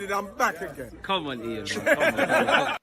Deluded, I'm back again. Come on, Ian.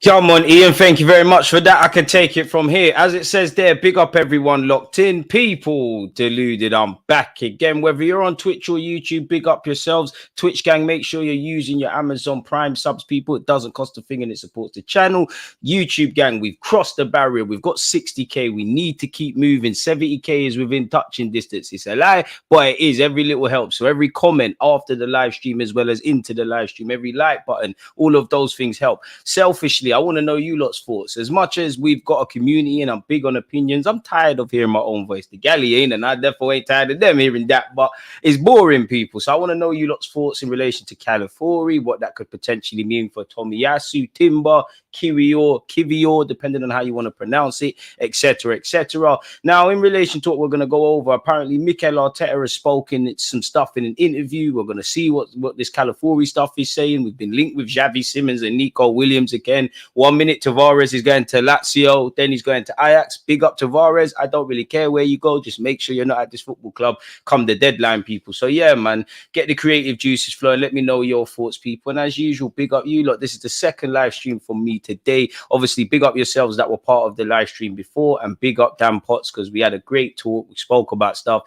Come on, Ian. Thank you very much for that. I can take it from here. As it says there, big up everyone locked in. People, Deluded, I'm back again. Whether you're on Twitch or YouTube, big up yourselves. Twitch gang, make sure you're using your Amazon Prime subs, people. It doesn't cost a thing and it supports the channel. YouTube gang, we've crossed the barrier. We've got 60K. We need to keep moving. 70K is within touching distance. It's a lie, but it is. Every little helps. So every comment after the live stream as well as into the live stream, every like button, all of those things help. Selfishly, I want to know you lot's thoughts. As much as we've got a community and I'm big on opinions, I'm tired of hearing my own voice. The galley ain't, and I definitely ain't tired of them hearing that, but it's boring, people. So I want to know you lot's thoughts in relation to Calafiori, what that could potentially mean for Tomiyasu, Timber, Kivior, depending on how you want to pronounce it, etc., etc. Now, in relation to what we're going to go over, apparently Mikel Arteta has spoken some stuff in an interview. We're going to see what this Calafiori stuff is saying. We've been linked with Xavi Simons and Nico Williams again. 1 minute Tavares is going to Lazio, then he's going to Ajax. Big up Tavares. I don't really care where you go. Just make sure you're not at this football club come the deadline, people. So yeah, man, get the creative juices flowing. Let me know your thoughts, people. And as usual, big up you lot. This is the second live stream for me today. Obviously, big up yourselves that were part of the live stream before, and big up Dan Potts because we had a great talk. We spoke about stuff.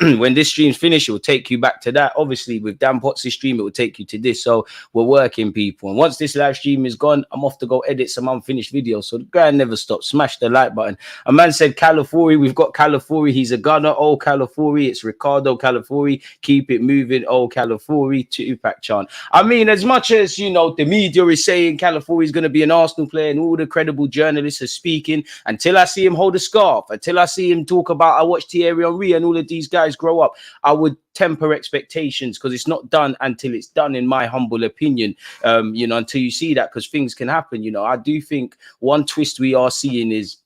When this stream's finished, it will take you back to that. Obviously, with Dan Potts' stream, it will take you to this. So we're working, people. And once this live stream is gone, I'm off to go edit some unfinished videos. So the grind never stops. Smash the like button. A man said Calafiori. We've got Calafiori. He's a gunner. Oh, Calafiori. It's Riccardo Calafiori. Keep it moving. Oh, Calafiori. Two-pack chant. I mean, as much as, you know, the media is saying Calafiori is going to be an Arsenal player and all the credible journalists are speaking, until I see him hold a scarf, until I see him talk about I watched Thierry Henry and all of these guys grow up, I would temper expectations because it's not done until it's done, in my humble opinion. You know, until you see that, because things can happen. You know, I do think one twist we are seeing is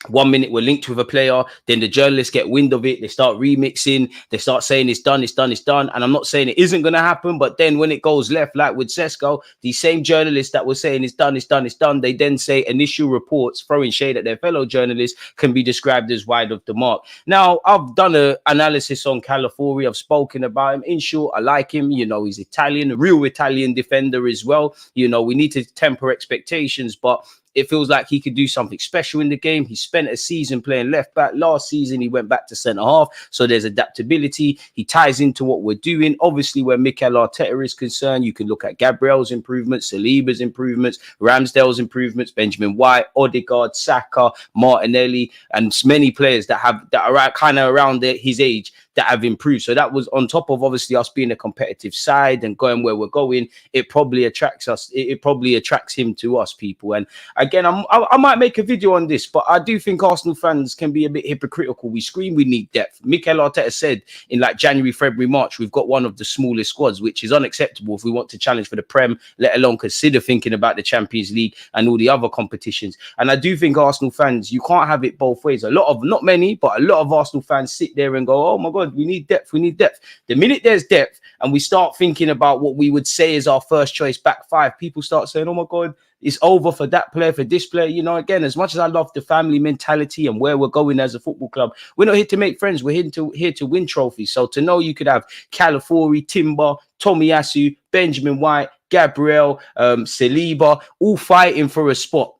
1 minute we're linked with a player, then the journalists get wind of it, they start remixing, they start saying it's done, it's done, it's done. And I'm not saying it isn't going to happen, but then when it goes left, like with Sesko, these same journalists that were saying it's done, it's done, it's done, they then say initial reports throwing shade at their fellow journalists can be described as wide of the mark. Now, I've done an analysis on Calafiori, I've spoken about him. In short, I like him. You know, he's Italian, a real Italian defender as well. You know, we need to temper expectations, but it feels like he could do something special in the game. He spent a season playing left back. Last season, he went back to centre half. So there's adaptability. He ties into what we're doing. Obviously, where Mikel Arteta is concerned, you can look at Gabriel's improvements, Saliba's improvements, Ramsdale's improvements, Benjamin White, Odegaard, Saka, Martinelli, and many players that are kind of around his age that have improved. So that was on top of obviously us being a competitive side and going where we're going. It probably attracts us. It probably attracts him to us, people. And again, I might make a video on this, but I do think Arsenal fans can be a bit hypocritical. We scream we need depth. Mikel Arteta said in like January, February, March, we've got one of the smallest squads, which is unacceptable if we want to challenge for the Prem, let alone consider thinking about the Champions League and all the other competitions. And I do think Arsenal fans, you can't have it both ways. Not many, but a lot of Arsenal fans sit there and go, oh my God, we need depth. We need depth. The minute there's depth and we start thinking about what we would say is our first choice back five, people start saying, oh my God, it's over for that player, for this player. You know, again, as much as I love the family mentality and where we're going as a football club, we're not here to make friends. We're here to win trophies. So to know you could have Calafiori, Timber, Tomiyasu, Benjamin White, Gabriel, Saliba, all fighting for a spot.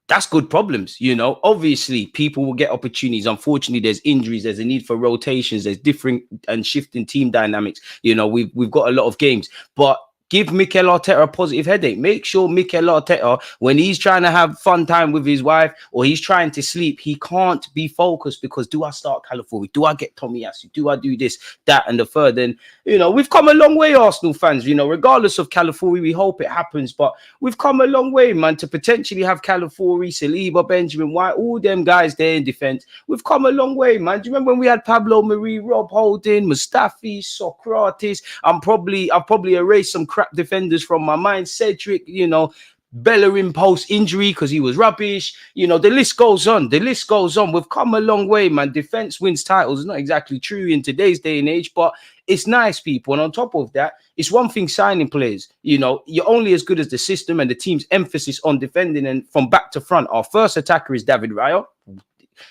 That's good problems, you know. Obviously, people will get opportunities. Unfortunately, there's injuries, there's a need for rotations, there's different and shifting team dynamics. You know, we've got a lot of games, but give Mikel Arteta a positive headache. Make sure Mikel Arteta, when he's trying to have fun time with his wife or he's trying to sleep, he can't be focused because do I start Calafiori? Do I get Tomiyasu? Do I do this, that, and the third? And, you know, we've come a long way, Arsenal fans. You know, regardless of Calafiori, we hope it happens. But we've come a long way, man, to potentially have Calafiori, Saliba, Benjamin White, all them guys there in defence. We've come a long way, man. Do you remember when we had Pablo Marie, Rob Holding, Mustafi, Socrates? I've probably erased some crap defenders from my mind. Cedric, you know, Bellerin post injury because he was rubbish. You know, the list goes on. The list goes on. We've come a long way, man. Defense wins titles. It's not exactly true in today's day and age, but it's nice, people. And on top of that, it's one thing signing players. You know, you're only as good as the system and the team's emphasis on defending and from back to front. Our first attacker is David Raya.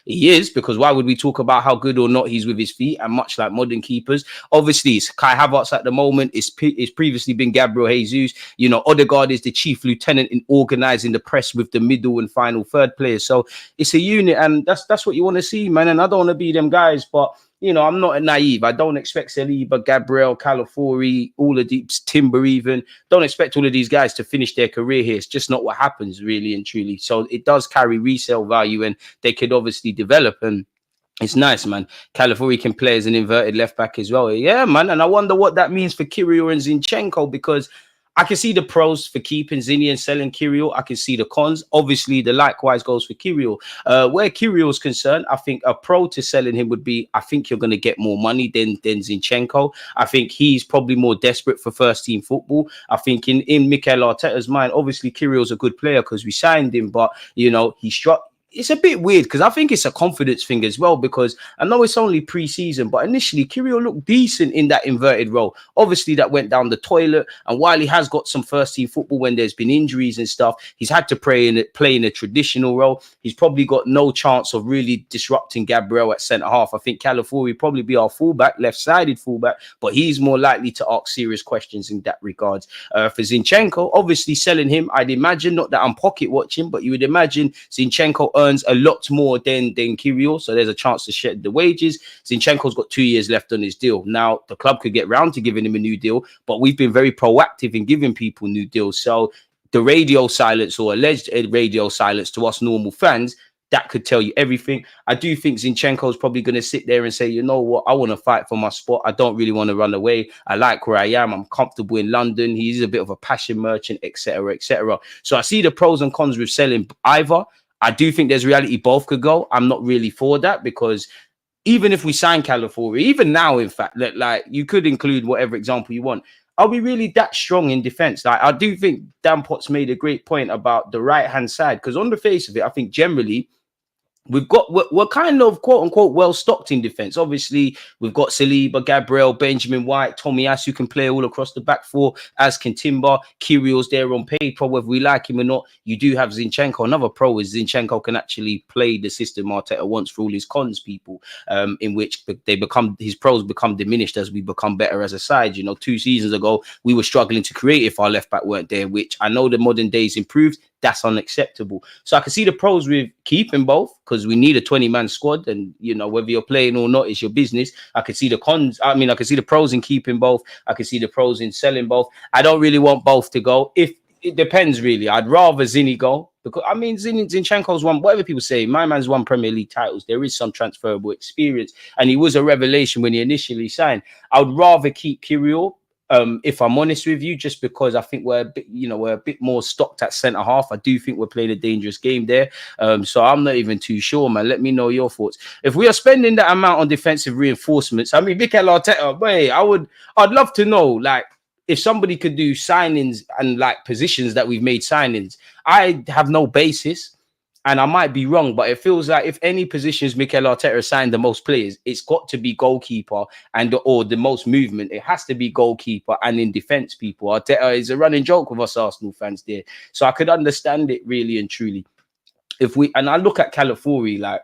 he is, because why would we talk about how good or not he's with his feet? And much like modern keepers, obviously it's Kai Havertz at the moment. It's previously been Gabriel Jesus. You know, Odegaard is the chief lieutenant in organising the press with the middle and final third players. So it's a unit, and that's what you want to see, man. And I don't want to be them guys, but you know, I'm not naive. I don't expect Saliba, Gabriel, Calafiori, all of these, Timber even. Don't expect all of these guys to finish their career here. It's just not what happens, really and truly. So it does carry resale value, and they could obviously develop. And it's nice, man. Calafiori can play as an inverted left back as well. Yeah, man. And I wonder what that means for Kirill and Zinchenko, because I can see the pros for keeping Zinni and selling Kirill. I can see the cons. Obviously, the likewise goes for Kirill. Where Kirill is concerned, I think a pro to selling him would be, I think you're going to get more money than Zinchenko. I think he's probably more desperate for first-team football. I think in Mikel Arteta's mind, obviously Kirill's a good player because we signed him, but, you know, he struck. It's a bit weird because I think it's a confidence thing as well, because I know it's only pre-season, but initially Kirill looked decent in that inverted role. Obviously that went down the toilet, and while he has got some first team football when there's been injuries and stuff, he's had to play in a traditional role. He's probably got no chance of really disrupting Gabriel at centre half. I think Calafiori probably be our fullback, left-sided fullback, but he's more likely to ask serious questions in that regards. For Zinchenko, obviously selling him, I'd imagine, not that I'm pocket watching, but you would imagine Zinchenko earns a lot more than Kirill, so there's a chance to shed the wages. Zinchenko's got 2 years left on his deal. Now, the club could get round to giving him a new deal, but we've been very proactive in giving people new deals. So the radio silence, or alleged radio silence to us normal fans, that could tell you everything. I do think Zinchenko's probably going to sit there and say, you know what, I want to fight for my spot. I don't really want to run away. I like where I am. I'm comfortable in London. He's a bit of a passion merchant, etc., etc. So I see the pros and cons with selling either. I do think there's reality both could go. I'm not really for that, because even if we sign Calafiori, even now, in fact, like you could include whatever example you want. Are we really that strong in defense? Like, I do think Dan Potts made a great point about the right-hand side, because on the face of it, I think generally we're kind of quote unquote well stocked in defense. Obviously, we've got Saliba, Gabriel, Benjamin White, Tomiyasu can play all across the back four, as can Timber. Kirill's there on paper, whether we like him or not. You do have Zinchenko. Another pro is Zinchenko can actually play the system Arteta wants, for all his cons, people, in which his pros become diminished as we become better as a side. You know, 2 seasons ago, we were struggling to create if our left back weren't there, which I know the modern days improved. That's unacceptable. So I can see the pros with keeping both, because we need a 20-man squad, and you know, whether you're playing or not is your business. I can see the cons. I mean, I can see the pros in keeping both. I can see the pros in selling both. I don't really want both to go. If it depends, really. I'd rather Zinni go, because I mean, Zinchenko's won, whatever people say, my man's won Premier League titles. There is some transferable experience, and he was a revelation when he initially signed. I would rather keep Kirill, if I'm honest with you, just because I think we're a bit more stocked at centre half. I do think we're playing a dangerous game there. So I'm not even too sure, man. Let me know your thoughts. If we are spending that amount on defensive reinforcements, I mean, Mikel Arteta, I'd love to know, like, if somebody could do signings and like positions that we've made signings. I have no basis, and I might be wrong, but it feels like if any positions Mikel Arteta signed the most players, it's got to be goalkeeper or the most movement. It has to be goalkeeper and in defense, people. Arteta is a running joke with us Arsenal fans there. So I could understand it really and truly. And I look at Calafiori, like,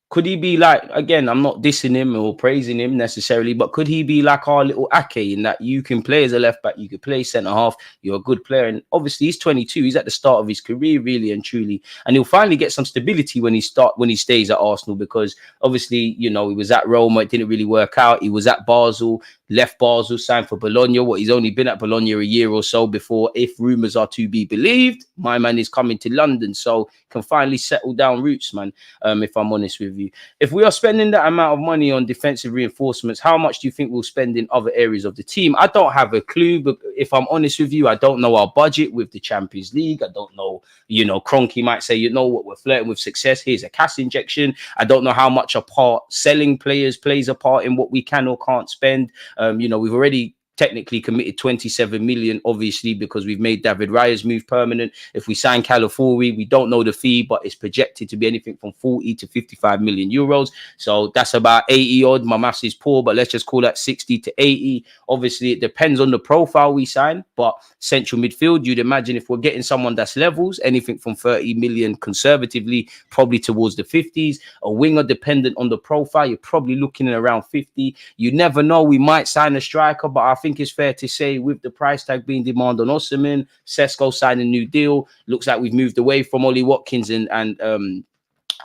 could he be like, again, I'm not dissing him or praising him necessarily, but could he be like our little Ake, in that you can play as a left back, you could play centre half, you're a good player. And obviously he's 22, he's at the start of his career, really and truly. And he'll finally get some stability when he stays at Arsenal, because obviously, you know, he was at Roma, it didn't really work out. He was at Basel, left Basel, signed for Bologna. He's only been at Bologna a year or so before, if rumours are to be believed, my man is coming to London, so can finally settle down roots, man, if I'm honest with you. If we are spending that amount of money on defensive reinforcements, how much do you think we'll spend in other areas of the team? I don't have a clue, but if I'm honest with you, I don't know our budget with the Champions League. I don't know, you know, Kroenke might say, you know what, we're flirting with success, here's a cash injection. I don't know how much a part selling players plays a part in what we can or can't spend. You know, we've already technically committed 27 million, obviously, because we've made David Raya's move permanent. If we sign Calafiori, we don't know the fee, but it's projected to be anything from 40 to 55 million euros. So that's about 80 odd. My maths is poor, but let's just call that 60 to 80. Obviously, it depends on the profile we sign, but central midfield, you'd imagine if we're getting someone that's levels, anything from 30 million conservatively, probably towards the 50s. A winger, dependent on the profile, you're probably looking at around 50. You never know, we might sign a striker, but I think it's fair to say with the price tag being demanded on Osimhen, Sesko signed a new deal. Looks like we've moved away from Ollie Watkins and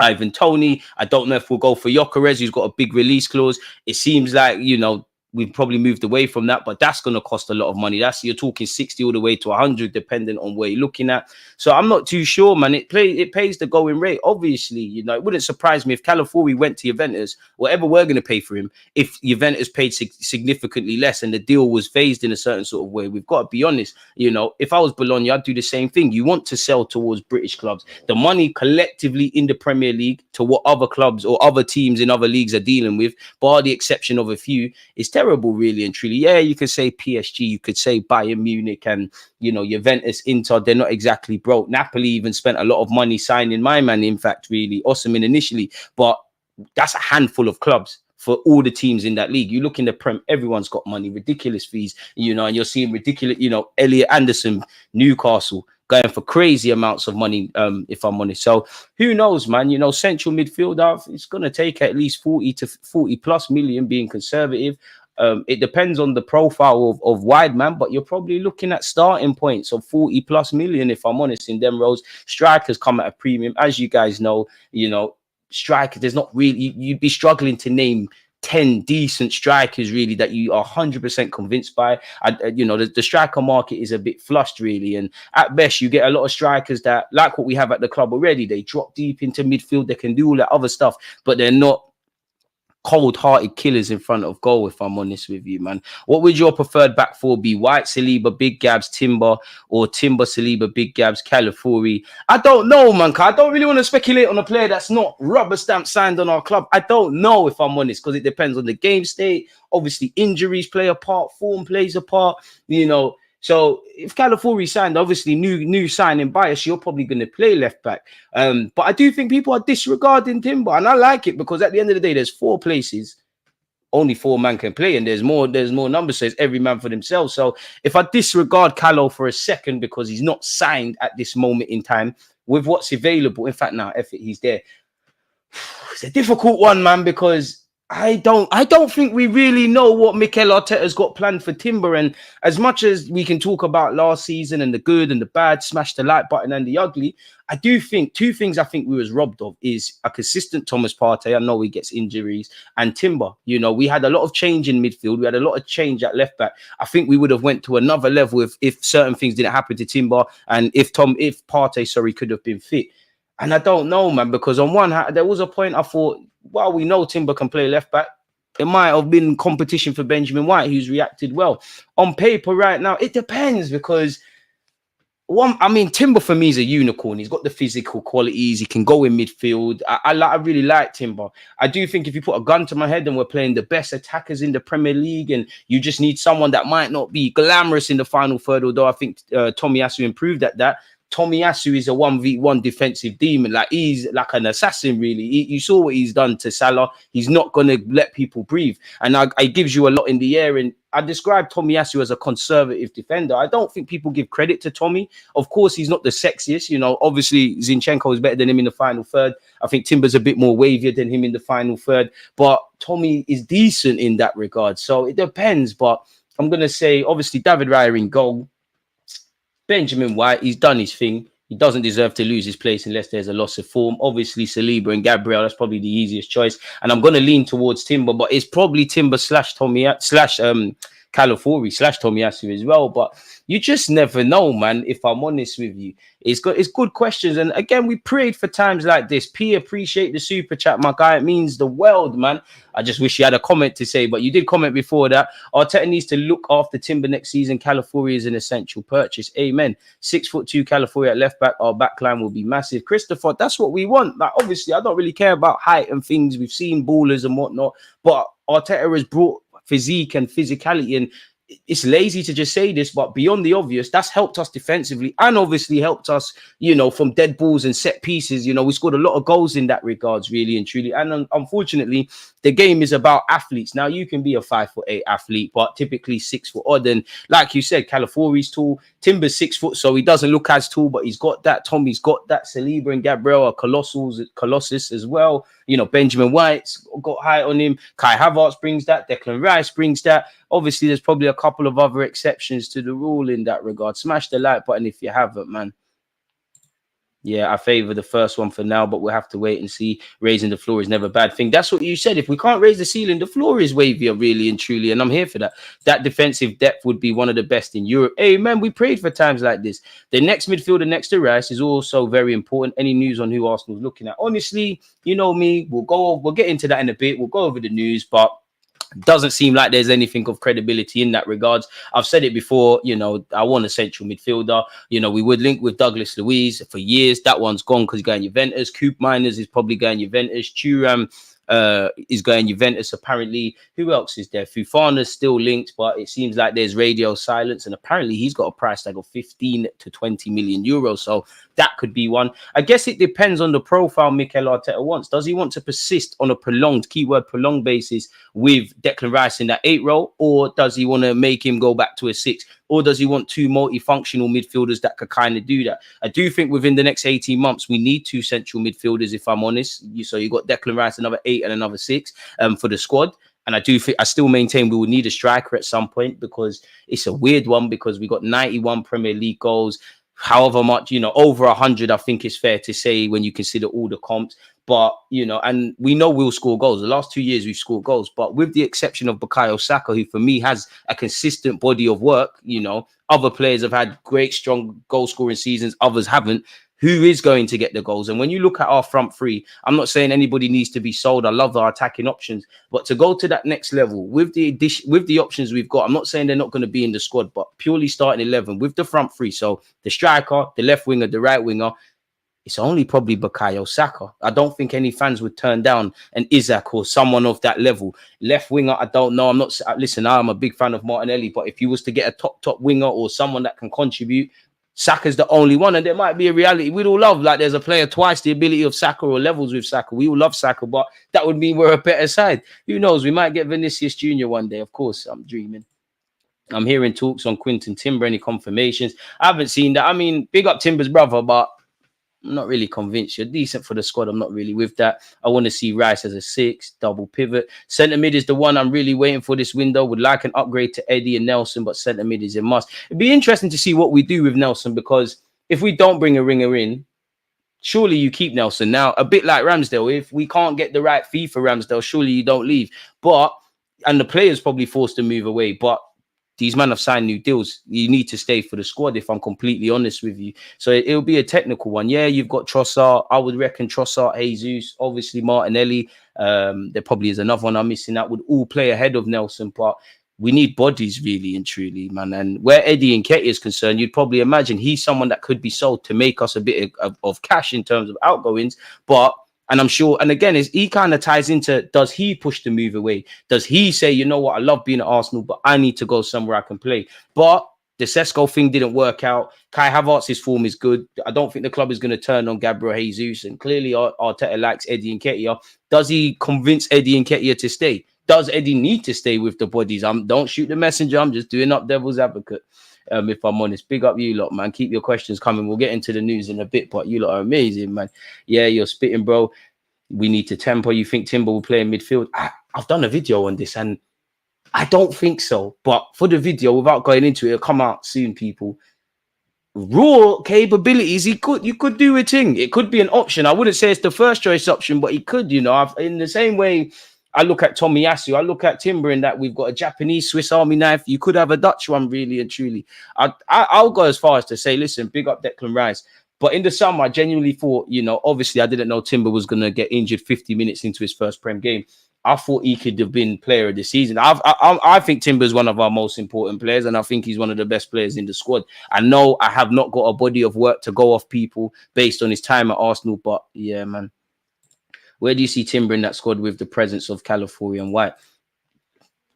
Ivan Toney. I don't know if we'll go for Gyökeres, who's got a big release clause. It seems like, you know, we've probably moved away from that, but that's going to cost a lot of money. That's, you're talking 60 all the way to 100, depending on where you're looking at. So I'm not too sure, man. It pays the going rate. Obviously, you know, it wouldn't surprise me if Calafiori went to Juventus, whatever we're going to pay for him, if Juventus paid significantly less and the deal was phased in a certain sort of way. We've got to be honest. You know, if I was Bologna, I'd do the same thing. You want to sell towards British clubs. The money collectively in the Premier League to what other clubs or other teams in other leagues are dealing with, bar the exception of a few, is terrible, really and truly. Yeah, you could say PSG, you could say Bayern Munich, and, you know, Juventus, Inter, they're not exactly broke. Napoli even spent a lot of money signing my man, in fact, really, Osimhen initially, but that's a handful of clubs for all the teams in that league. You look in the Prem, everyone's got money, ridiculous fees, you know, and you're seeing ridiculous, you know, Elliot Anderson, Newcastle, going for crazy amounts of money, if I'm honest. So who knows, man? You know, central midfielder, it's going to take at least 40 to 40 plus million, being conservative. It depends on the profile of wide man, but you're probably looking at starting points of 40 plus million, if I'm honest, in them roles. Strikers come at a premium. As you guys know, you know, strikers, there's not really, you'd be struggling to name 10 decent strikers really that you are 100% convinced by. You know, the striker market is a bit flushed really, and at best you get a lot of strikers that, like what we have at the club already, they drop deep into midfield, they can do all that other stuff, but they're not cold-hearted killers in front of goal, if I'm honest with you, man. What would your preferred back four be? White, Saliba, Big Gabs, Timber, or Timber, Saliba, Big Gabs, Calafiori? I don't know, man. I don't really want to speculate on a player that's not rubber stamp signed on our club. I don't know, if I'm honest, because it depends on the game state. Obviously, injuries play a part, form plays a part, you know. So if Calafiori signed, obviously new signing bias, you're probably going to play left back. But I do think people are disregarding Timber, and I like it, because at the end of the day, there's 4 places, only 4 man can play, and there's more numbers, so it's every man for themselves. So if I disregard Calo for a second because he's not signed at this moment in time with what's available, in fact, now he's there. It's a difficult one, man, because I don't think we really know what Mikel Arteta's got planned for Timber. And as much as we can talk about last season and the good and the bad, smash the like button and the ugly, I do think 2 things I think we was robbed of is a consistent Thomas Partey. I know he gets injuries, and Timber. You know, we had a lot of change in midfield. We had a lot of change at left back. I think we would have went to another level if certain things didn't happen to Timber, and if Partey, could have been fit. And I don't know, man, because on one hand, there was a point I thought, while we know Timber can play left back, it might have been competition for Benjamin White, who's reacted well. On paper right now, it depends, because Timber for me is a unicorn. He's got the physical qualities. He can go in midfield. I really like Timber. I do think if you put a gun to my head and we're playing the best attackers in the Premier League, and you just need someone that might not be glamorous in the final third, although I think Tomiyasu improved at that. Tomiyasu is a 1v1 defensive demon. Like, he's like an assassin, really. You saw what he's done to Salah. He's not going to let people breathe. And it gives you a lot in the air. And I describe Tomiyasu as a conservative defender. I don't think people give credit to Tommy. Of course, he's not the sexiest. You know, obviously, Zinchenko is better than him in the final third. I think Timber's a bit more wavier than him in the final third. But Tommy is decent in that regard. So it depends. But I'm going to say, obviously, David Raya in goal. Benjamin White, he's done his thing. He doesn't deserve to lose his place unless there's a loss of form. Obviously, Saliba and Gabriel, that's probably the easiest choice. And I'm going to lean towards Timber, but it's probably Timber slash Calafiori slash Tomiyasu as well. But you just never know, man, if I'm honest with you. It's good questions. And again, we prayed for times like this. P, appreciate the super chat, my guy. It means the world, man. I just wish you had a comment to say, but you did comment before that. Arteta needs to look after Timber next season. Calafiori is an essential purchase. Amen. 6'2" Calafiori at left back. Our back line will be massive. Christopher, that's what we want. Like, obviously, I don't really care about height and things. We've seen ballers and whatnot, but Arteta has brought physique and physicality, and it's lazy to just say this, but beyond the obvious, that's helped us defensively and obviously helped us, you know, from dead balls and set pieces. You know, we scored a lot of goals in that regards, really and truly. And unfortunately, the game is about athletes. Now, you can be a 5'8" athlete, but typically 6 foot odd. And like you said, Calafiori's tall. Timber's 6 foot, so he doesn't look as tall, but he's got that. Tommy's got that. Saliba and Gabriel are colossus as well. You know, Benjamin White's got height on him. Kai Havertz brings that. Declan Rice brings that. Obviously, there's probably a couple of other exceptions to the rule in that regard. Smash the like button if you haven't, man. Yeah, I favor the first one for now, but we'll have to wait and see. Raising the floor is never a bad thing. That's what you said. If we can't raise the ceiling, the floor is wavier, really and truly. And I'm here for that. That defensive depth would be one of the best in Europe. Hey, man, we prayed for times like this. The next midfielder next to Rice is also very important. Any news on who Arsenal's looking at? Honestly, you know me. We'll get into that in a bit. We'll go over the news, but doesn't seem like there's anything of credibility in that regards. I've said it before, you know, I want a central midfielder. You know, we would link with Douglas Luiz for years. That one's gone because he's going Juventus. Coop Miners is probably going Juventus. Thuram is going Juventus apparently. Who else is there? Fofana's still linked, but it seems like there's radio silence, and apparently he's got a price tag of 15 to 20 million euros. So that could be one. I guess it depends on the profile Mikel Arteta wants. Does he want to persist on a prolonged, keyword prolonged basis with Declan Rice in that 8 role, or does he want to make him go back to a 6? Or does he want 2 multifunctional midfielders that could kind of do that? I do think within the next 18 months, we need 2 central midfielders, if I'm honest. So you got Declan Rice, another 8 and another 6 for the squad. And I still maintain we will need a striker at some point, because it's a weird one, because we got 91 Premier League goals, however much, you know, over 100, I think it's fair to say when you consider all the comps. But, you know, and we know we'll score goals. The last 2 years we've scored goals, but with the exception of Bukayo Saka, who for me has a consistent body of work, you know, other players have had great, strong goal scoring seasons. Others haven't. Who is going to get the goals? And when you look at our front three, I'm not saying anybody needs to be sold. I love our attacking options, but to go to that next level with the options we've got, I'm not saying they're not going to be in the squad, but purely starting 11 with the front three. So the striker, the left winger, the right winger, it's only probably Bukayo Saka. I don't think any fans would turn down an Isaac or someone of that level. Left winger, I don't know. Listen, I'm a big fan of Martinelli, but if you was to get a top winger or someone that can contribute, Saka's the only one. And there might be a reality. We'd all love, like, there's a player twice the ability of Saka or levels with Saka. We all love Saka, but that would mean we're a better side. Who knows? We might get Vinicius Jr. one day. Of course, I'm dreaming. I'm hearing talks on Quinton Timber. Any confirmations? I haven't seen that. I mean, big up Timber's brother, but I'm not really convinced. You're decent for the squad. I'm not really with that. I want to see Rice as a 6, double pivot. Centre mid is the one I'm really waiting for this window. Would like an upgrade to Eddie and Nelson, but centre mid is a must. It'd be interesting to see what we do with Nelson, because if we don't bring a ringer in, surely you keep Nelson. Now, a bit like Ramsdale, if we can't get the right fee for Ramsdale, surely you don't leave. And the player's probably forced to move away, but these men have signed new deals. You need to stay for the squad, if I'm completely honest with you. So it'll be a technical one. Yeah, you've got Trossard. I would reckon Trossard, Jesus, obviously Martinelli. There probably is another one I'm missing that would all play ahead of Nelson. But we need bodies, really and truly, man. And where Eddie Nketiah is concerned, you'd probably imagine he's someone that could be sold to make us a bit of cash in terms of outgoings. And I'm sure, and again, he kind of ties into, does he push the move away? Does he say, you know what, I love being at Arsenal, but I need to go somewhere I can play? But the Sesko thing didn't work out. Kai Havertz's form is good. I don't think the club is going to turn on Gabriel Jesus. And clearly Arteta likes Eddie Nketiah. Does he convince Eddie Nketiah to stay? Does Eddie need to stay with the bodies? Don't shoot the messenger. I'm just doing up devil's advocate. If I'm honest, big up you lot, man. Keep your questions coming. We'll get into the news in a bit, but you lot are amazing, man. Yeah, you're spitting, bro. We need to tempo. You think Timber will play in midfield? I've done a video on this, and I don't think so. But for the video, without going into it, it'll come out soon, people. Raw capabilities, you could do a thing. It could be an option. I wouldn't say it's the first choice option, but he could, you know. In the same way I look at Tomiyasu, I look at Timber in that we've got a Japanese Swiss Army knife. You could have a Dutch one, really and truly. I'll go as far as to say, listen, big up Declan Rice. But in the summer, I genuinely thought, you know, obviously I didn't know Timber was going to get injured 50 minutes into his first Prem game. I thought he could have been player of the season. I think Timber is one of our most important players, and I think he's one of the best players in the squad. I know I have not got a body of work to go off people based on his time at Arsenal, but yeah, man. Where do you see Timber in that squad with the presence of Calafiori and White?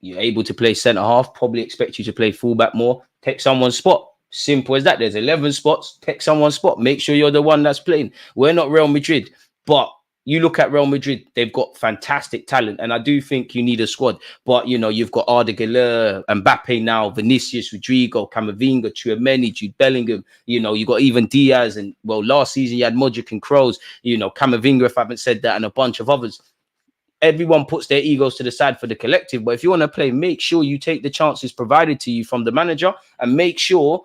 You're able to play centre half, probably expect you to play fullback more. Take someone's spot. Simple as that. There's 11 spots. Take someone's spot. Make sure you're the one that's playing. We're not Real Madrid, but you look at Real Madrid, they've got fantastic talent. And I do think you need a squad. But, you know, you've got Arda Güler, Mbappe now, Vinicius, Rodrigo, Camavinga, Tchouameni, Jude Bellingham. You know, you got even Diaz. And, well, last season you had Modric and Kroos. You know, Camavinga, if I haven't said that, and a bunch of others. Everyone puts their egos to the side for the collective. But if you want to play, make sure you take the chances provided to you from the manager and make sure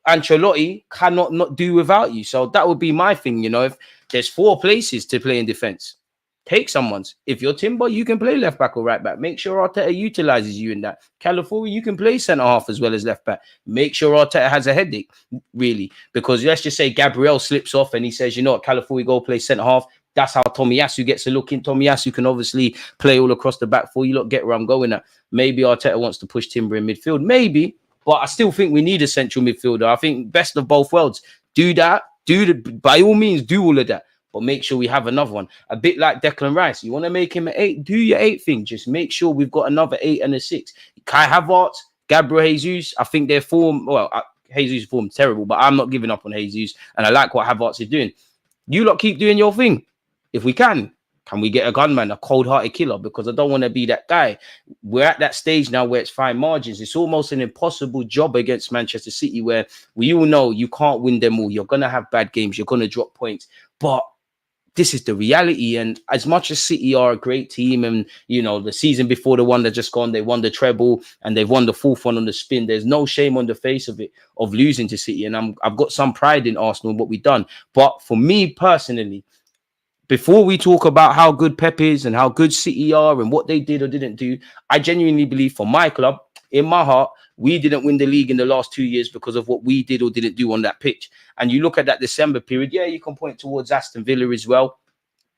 Ancelotti cannot not do without you. So that would be my thing. You know, if there's 4 places to play in defense, take someone's. If you're Timber, you can play left back or right back. Make sure Arteta utilizes you in that. Calafiori, you can play centre half as well as left back. Make sure Arteta has a headache, really. Because let's just say Gabriel slips off and he says, you know what, Calafiori, go play centre half. That's how Tomiyasu gets a look in. Tomiyasu can obviously play all across the back for you. Lot get where I'm going at. Maybe Arteta wants to push Timber in midfield. Maybe. But I still think we need a central midfielder. I think best of both worlds. Do that. By all means, do all of that. But make sure we have another one. A bit like Declan Rice. You want to make him an 8? Do your 8 thing. Just make sure we've got another 8 and a 6. Kai Havertz, Gabriel Jesus. I think their form, well, Jesus' form is terrible, but I'm not giving up on Jesus. And I like what Havertz is doing. You lot keep doing your thing. If we can we get a gunman, a cold-hearted killer? Because I don't want to be that guy. We're at that stage now where it's fine margins. It's almost an impossible job against Manchester City where we all know you can't win them all. You're going to have bad games. You're going to drop points. But this is the reality. And as much as City are a great team and, you know, the season before the one that just gone, they won the treble and they've won the 4th one on the spin. There's no shame on the face of it, of losing to City. And I've got some pride in Arsenal and what we've done. But for me personally, before we talk about how good Pep is and how good City are and what they did or didn't do, I genuinely believe for my club, in my heart, we didn't win the league in the last 2 years because of what we did or didn't do on that pitch. And you look at that December period, yeah, you can point towards Aston Villa as well,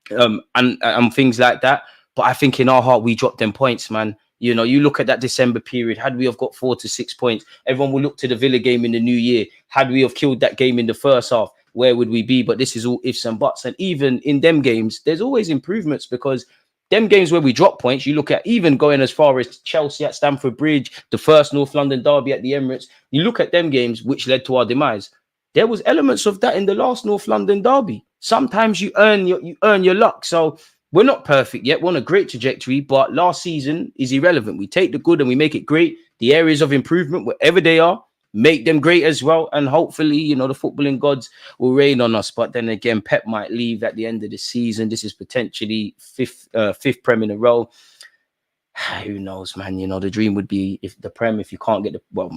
and things like that. But I think in our heart, we dropped them points, man. You know, you look at that December period, had we have got 4 to 6 points, everyone will look to the Villa game in the new year. Had we have killed that game in the first half, where would we be? But this is all ifs and buts. And even in them games, there's always improvements because them games where we drop points, you look at even going as far as Chelsea at Stamford Bridge, the first North London derby at the Emirates. You look at them games, which led to our demise. There was elements of that in the last North London derby. Sometimes you earn your luck. So we're not perfect yet. We're on a great trajectory, but last season is irrelevant. We take the good and we make it great. The areas of improvement, wherever they are, make them great as well. And hopefully, you know, the footballing gods will rain on us. But then again, Pep might leave at the end of the season. This is potentially fifth Prem in a row. Who knows, man? You know, the dream would be if you can't get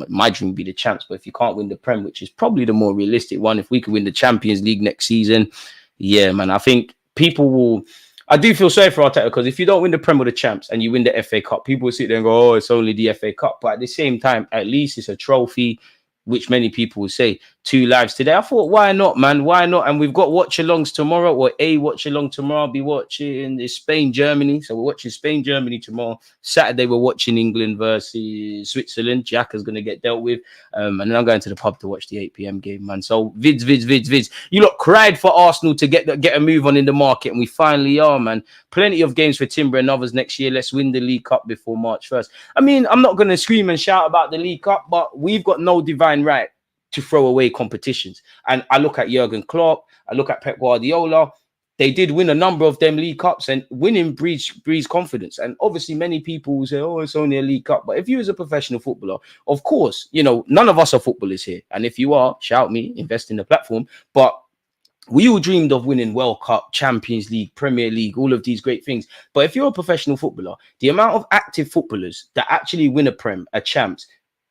my dream would be the champs. But if you can't win the Prem, which is probably the more realistic one, if we could win the Champions League next season, yeah, man, I think people will. I do feel sorry for Arteta because if you don't win the Prem or the Champs and you win the FA Cup, people will sit there and go, oh, it's only the FA Cup. But at the same time, at least it's a trophy, which many people will say, 2 lives today. I thought, why not, man? Why not? And we've got watch-alongs tomorrow, or a watch-along tomorrow. I'll be watching Spain-Germany. So we're watching Spain-Germany tomorrow. Saturday, we're watching England versus Switzerland. Xhaka's going to get dealt with. And then I'm going to the pub to watch the 8 p.m. game, man. So vids. You lot cried for Arsenal to get a move on in the market, and we finally are, man. Plenty of games for Timber and others next year. Let's win the League Cup before March 1st. I mean, I'm not going to scream and shout about the League Cup, but we've got no divine right to throw away competitions. And I look at Jurgen Klopp, I look at Pep Guardiola. They did win a number of them League Cups, and winning breeds confidence. And obviously many people will say, oh, it's only a League Cup. But if you as a professional footballer, of course, you know, none of us are footballers here. And if you are, shout me, invest in the platform. But we all dreamed of winning World Cup, Champions League, Premier League, all of these great things. But if you're a professional footballer, the amount of active footballers that actually win a Prem, a Champs,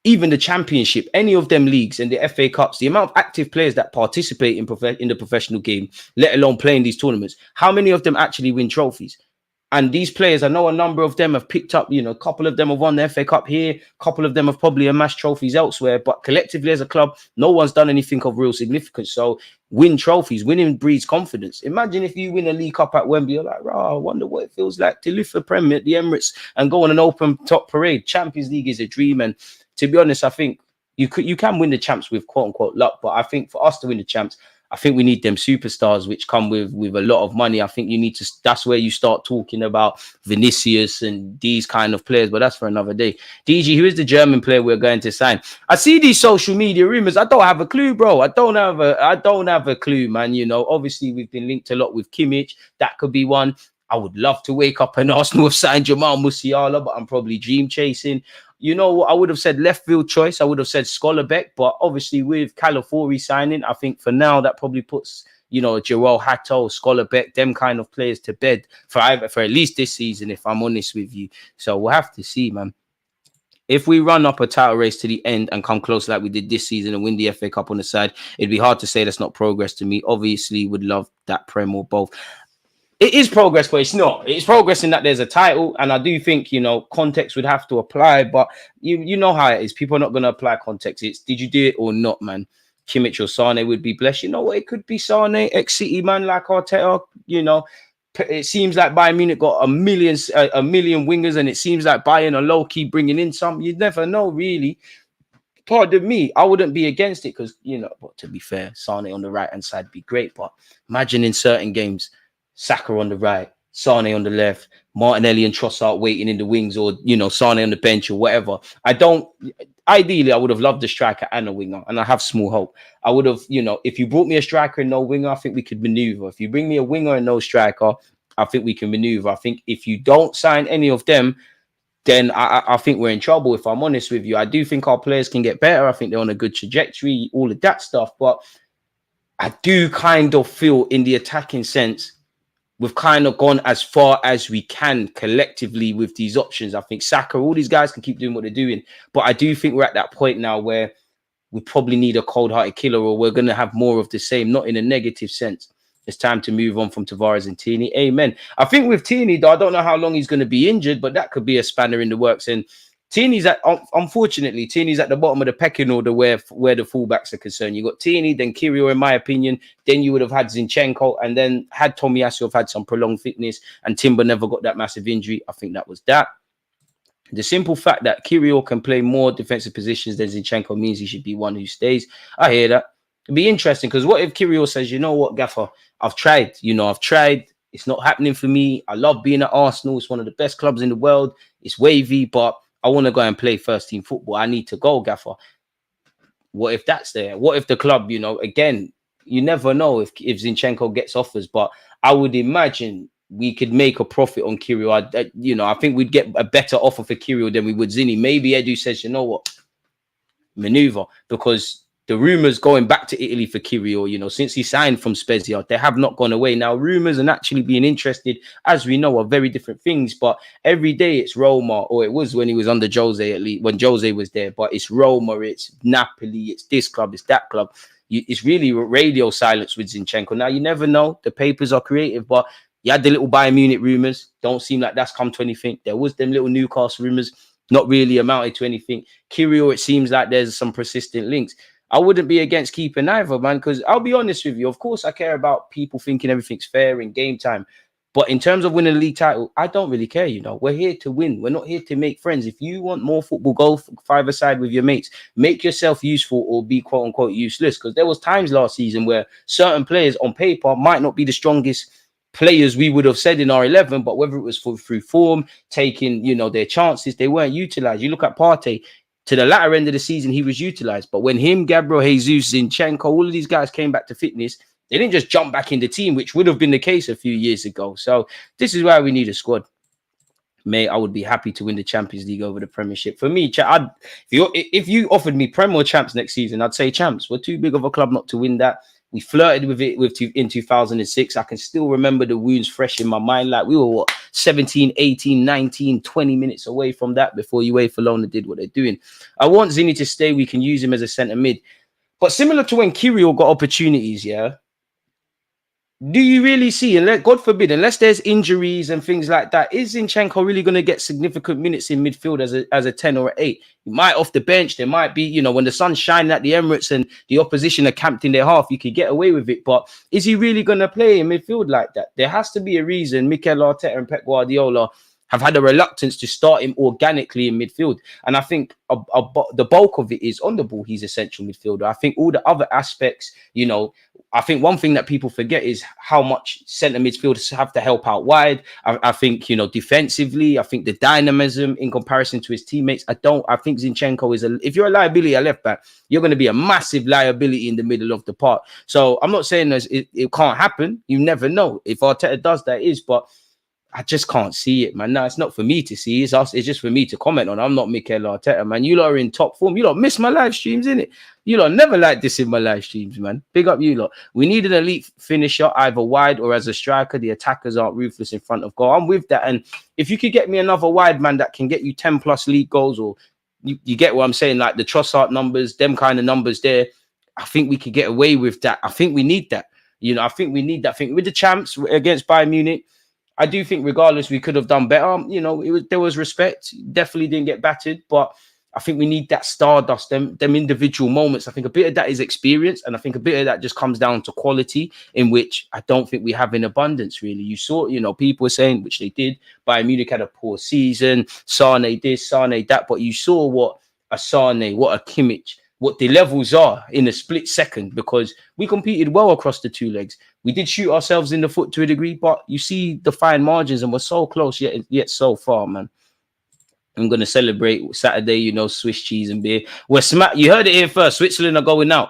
even the Championship, any of them leagues and the FA Cups, the amount of active players that participate in the professional game, let alone playing these tournaments, how many of them actually win trophies? And these players, I know a number of them have picked up, you know, a couple of them have won the FA Cup here, a couple of them have probably amassed trophies elsewhere, but collectively as a club, no one's done anything of real significance. So win trophies, winning breeds confidence. Imagine if you win a League Cup at Wembley, you're like, I wonder what it feels like to lift the Prem at the Emirates and go on an open top parade. Champions League is a dream. And to be honest, I think you can win the Champs with quote unquote luck, but I think for us to win the Champs, I think we need them superstars which come with a lot of money. I think you need to. That's where you start talking about Vinicius and these kind of players. But that's for another day. DG, who is the German player we're going to sign? I see these social media rumors. I don't have a clue, bro. I don't have a clue, man. You know, obviously we've been linked a lot with Kimmich. That could be one. I would love to wake up and Arsenal have signed Jamal Musiala, but I'm probably dream chasing. You know, I would have said left field choice. I would have said Scholarbeck, but obviously with Calafiori signing, I think for now that probably puts, you know, Joel Hatto, Scholarbeck, them kind of players to bed for at least this season, if I'm honest with you. So we'll have to see, man. If we run up a title race to the end and come close like we did this season and win the FA Cup on the side, it'd be hard to say that's not progress to me. Obviously, would love that Prem or both. It is progress, but it's not. It's progress in that there's a title, and I do think, you know, context would have to apply, but you know how it is. People are not going to apply context. It's did you do it or not, man? Kimmich or Sane would be blessed. You know what? It could be Sane, ex-City man like Arteta. You know, it seems like Bayern Munich got a million wingers, and it seems like Bayern are low-key bringing in some. You never know, really. Pardon me, I wouldn't be against it because, you know, but to be fair, Sane on the right-hand side would be great, but imagine in certain games, Saka on the right, Sane on the left, Martinelli and Trossard waiting in the wings, or, you know, Sane on the bench or whatever. Ideally, I would have loved a striker and a winger, and I have small hope. I would have, you know, if you brought me a striker and no winger, I think we could maneuver. If you bring me a winger and no striker, I think we can maneuver. I think if you don't sign any of them, then I think we're in trouble, if I'm honest with you. I do think our players can get better. I think they're on a good trajectory, all of that stuff. But I do kind of feel in the attacking sense, we've kind of gone as far as we can collectively with these options. I think Saka, all these guys can keep doing what they're doing. But I do think we're at that point now where we probably need a cold-hearted killer, or we're going to have more of the same, not in a negative sense. It's time to move on from Tavares and Tierney. Amen. I think with Tierney, though, I don't know how long he's going to be injured, but that could be a spanner in the works. And Tierney's unfortunately, Tierney's at the bottom of the pecking order where the fullbacks are concerned. You got Tierney, then Kyrgios, in my opinion. Then you would have had Zinchenko, and then had Tomiyasu have had some prolonged fitness, and Timber never got that massive injury. I think that was that. The simple fact that Kyrgios can play more defensive positions than Zinchenko means he should be one who stays. I hear that. It'd be interesting, because what if Kyrgios says, you know what, Gaffer, I've tried. It's not happening for me. I love being at Arsenal. It's one of the best clubs in the world. It's wavy, but I want to go and play first team football. I need to go, Gaffer. What if that's there? What if the club, you know, again, you never know if Zinchenko gets offers, but I would imagine we could make a profit on Kyrgios. I think we'd get a better offer for Kyrgios than we would Zinni. Maybe Edu says, you know what, maneuver, because the rumors going back to Italy for Kyrgios, you know, since he signed from Spezia, they have not gone away. Now, rumors and actually being interested, as we know, are very different things. But every day it's Roma, or it was when he was under Jose, at least when Jose was there. But it's Roma, it's Napoli, it's this club, it's that club. It's really radio silence with Zinchenko. Now, you never know. The papers are creative, but you had the little Bayern Munich rumors. Don't seem like that's come to anything. There was them little Newcastle rumors, not really amounted to anything. Kyrgios, it seems like there's some persistent links. I wouldn't be against keeping either, man, because I'll be honest with you. Of course, I care about people thinking everything's fair in game time. But in terms of winning a league title, I don't really care, you know. We're here to win. We're not here to make friends. If you want more football, go five-a-side with your mates. Make yourself useful or be quote-unquote useless. Because there was times last season where certain players on paper might not be the strongest players we would have said in our 11, but whether it was through form, taking, you know, their chances, they weren't utilised. You look at Partey. To the latter end of the season, he was utilised. But when him, Gabriel Jesus, Zinchenko, all of these guys came back to fitness, they didn't just jump back in the team, which would have been the case a few years ago. So this is why we need a squad. Mate, I would be happy to win the Champions League over the Premiership. For me, if you offered me Prem or Champs next season, I'd say Champs. We're too big of a club not to win that. We flirted with it in 2006. I can still remember the wounds fresh in my mind. Like we were 17, 18, 19, 20 minutes away from that before UEFA Lona did what they're doing. I want Zinni to stay. We can use him as a centre mid. But similar to when Kyrgios got opportunities, yeah, do you really see, and God forbid, unless there's injuries and things like that, is Zinchenko really going to get significant minutes in midfield as a 10 or an 8? He might off the bench. There might be, you know, when the sun's shining at the Emirates and the opposition are camped in their half, you could get away with it. But is he really going to play in midfield like that? There has to be a reason Mikel Arteta and Pep Guardiola have had a reluctance to start him organically in midfield. And I think the bulk of it is on the ball. He's a central midfielder. I think all the other aspects, you know, I think one thing that people forget is how much centre midfielders have to help out wide. I think, you know, defensively, I think the dynamism in comparison to his teammates, I think Zinchenko is if you're a liability at left back, you're going to be a massive liability in the middle of the park. So I'm not saying it can't happen. You never know. If Arteta does that, it is, but I just can't see it, man. No, it's not for me to see. It's just for me to comment on. I'm not Mikel Arteta, man. You lot are in top form. You lot miss my live streams, innit? You lot never like this in my live streams, man. Big up you lot. We need an elite finisher, either wide or as a striker. The attackers aren't ruthless in front of goal. I'm with that. And if you could get me another wide man that can get you 10 plus league goals, or you get what I'm saying, like the Trossard numbers, them kind of numbers there, I think we could get away with that. I think we need that. You know, I think we need that thing with the champs against Bayern Munich. I do think regardless, we could have done better. You know, there was respect. Definitely didn't get battered, but I think we need that stardust, them individual moments. I think a bit of that is experience, and I think a bit of that just comes down to quality, in which I don't think we have in abundance, really. You saw, you know, people were saying, which they did, Bayern Munich had a poor season, Sane this, Sane that, but you saw what a Sane, what a Kimmich, what the levels are in a split second, because we competed well across the two legs. We did shoot ourselves in the foot to a degree, but you see the fine margins, and we're so close yet so far, man. I'm going to celebrate Saturday, you know, Swiss cheese and beer. We're you heard it here first. Switzerland are going out.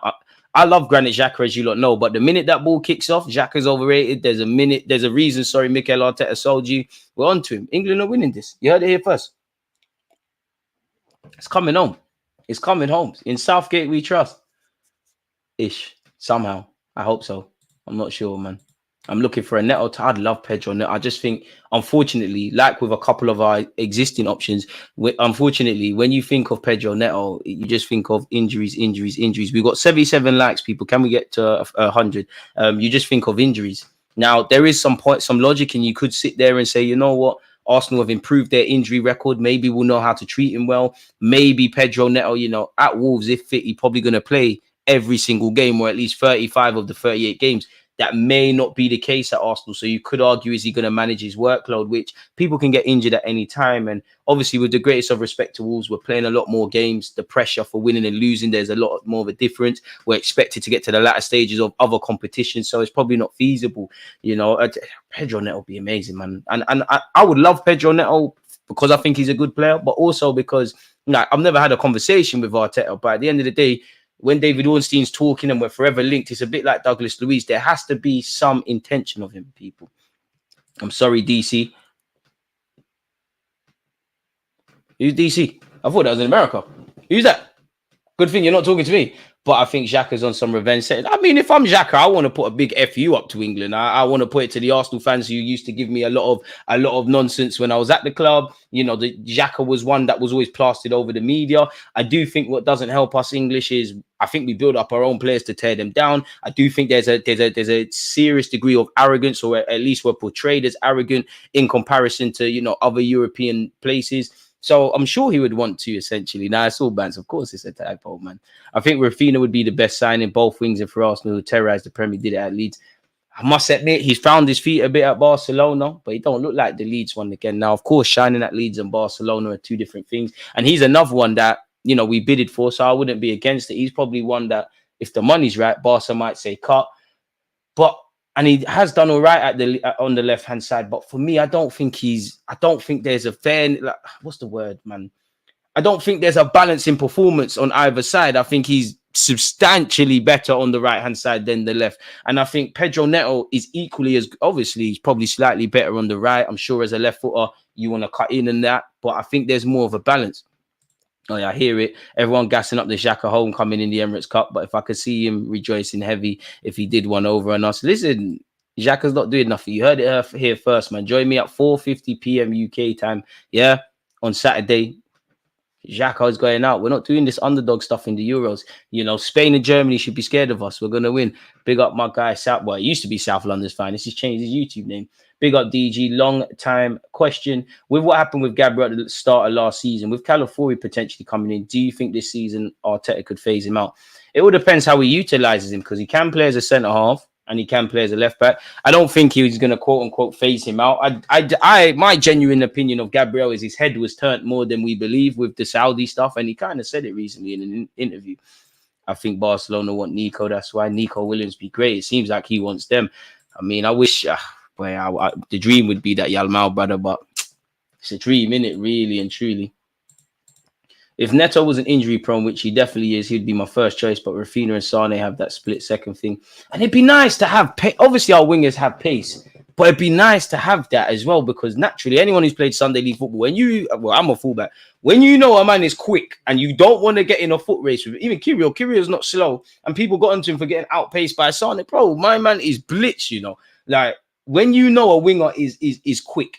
I love Granit Xhaka, as you lot know, but the minute that ball kicks off, Xhaka's overrated. There's a reason, sorry, Mikel Arteta sold you. We're on to him. England are winning this. You heard it here first. It's coming home. It's coming home. In Southgate, we trust. Ish. Somehow. I hope so. I'm not sure, man. I'm looking for a Neto. I'd love Pedro Neto. I just think, unfortunately, like with a couple of our existing options, unfortunately, when you think of Pedro Neto, you just think of injuries. We've got 77 likes, people. Can we get to 100? You just think of injuries. Now, there is some logic, and you could sit there and say, you know what? Arsenal have improved their injury record. Maybe we'll know how to treat him well. Maybe Pedro Neto, you know, at Wolves, if fit, he's probably going to play every single game, or at least 35 of the 38 games. That may not be the case at Arsenal. So you could argue, is he going to manage his workload, which people can get injured at any time. And obviously, with the greatest of respect to Wolves, we're playing a lot more games. The pressure for winning and losing, there's a lot more of a difference. We're expected to get to the latter stages of other competitions. So it's probably not feasible. You know, Pedro Neto would be amazing, man. And I would love Pedro Neto because I think he's a good player, but also because, you know, I've never had a conversation with Arteta. But at the end of the day, when David Ornstein's talking and we're forever linked, it's a bit like Douglas Luiz. There has to be some intention of him, people. I'm sorry, DC. Who's DC? I thought that was in America. Who's that? Good thing you're not talking to me. But I think Xhaka's on some revenge setting. I mean, if I'm Xhaka, I want to put a big FU up to England. I want to put it to the Arsenal fans who used to give me a lot of nonsense when I was at the club. You know, the Xhaka was one that was always plastered over the media. I do think what doesn't help us English is I think we build up our own players to tear them down. I do think there's a serious degree of arrogance, or at least we're portrayed as arrogant in comparison to, you know, other European places. So I'm sure he would want to, essentially. Now, it's all bands. Of course, it's a typo, man. I think Rafinha would be the best signing, both wings, and for Arsenal, who terrorised the Premier, did it at Leeds. I must admit, he's found his feet a bit at Barcelona, but he don't look like the Leeds one again. Now, of course, shining at Leeds and Barcelona are two different things. And he's another one that, you know, we bidded for, so I wouldn't be against it. He's probably one that, if the money's right, Barca might say cut. And he has done all right on the left-hand side. But for me, I don't think there's a fair, like, what's the word, man? I don't think there's a balance in performance on either side. I think he's substantially better on the right-hand side than the left. And I think Pedro Neto is equally as, obviously, he's probably slightly better on the right. I'm sure as a left footer, you want to cut in and that. But I think there's more of a balance. Oh, yeah, I hear it. Everyone gassing up the Xhaka homecoming in the Emirates Cup. But if I could see him rejoicing heavy if he did one over on us. Listen, Xhaka's not doing nothing. You heard it here first, man. Join me at 4:50 p.m. UK time. Yeah, on Saturday. Xhaka is going out. We're not doing this underdog stuff in the Euros. You know, Spain and Germany should be scared of us. We're going to win. Big up my guy, it used to be South London's finest. He's changed his YouTube name. Big up DG. Long time question. With what happened with Gabriel at the start of last season, with Calafiori potentially coming in, do you think this season Arteta could phase him out? It all depends how he utilizes him, because he can play as a centre half and he can play as a left back. I don't think he's going to quote unquote phase him out. My genuine opinion of Gabriel is his head was turned more than we believe with the Saudi stuff, and he kind of said it recently in an interview. I think Barcelona want Nico. That's why Nico Williams be great. It seems like he wants them. I mean, I wish, boy, the dream would be that Yalmao brother, but it's a dream, innit? Really and truly. If Neto wasn't injury prone, which he definitely is, he'd be my first choice. But Rafinha and Sane have that split second thing, and it'd be nice to have. Obviously, our wingers have pace, but it'd be nice to have that as well, because naturally, anyone who's played Sunday League football, I'm a fullback. When you know a man is quick and you don't want to get in a foot race with even Kirio's not slow, and people got onto him for getting outpaced by Sane. Bro, my man is blitz. Like when you know a winger is quick.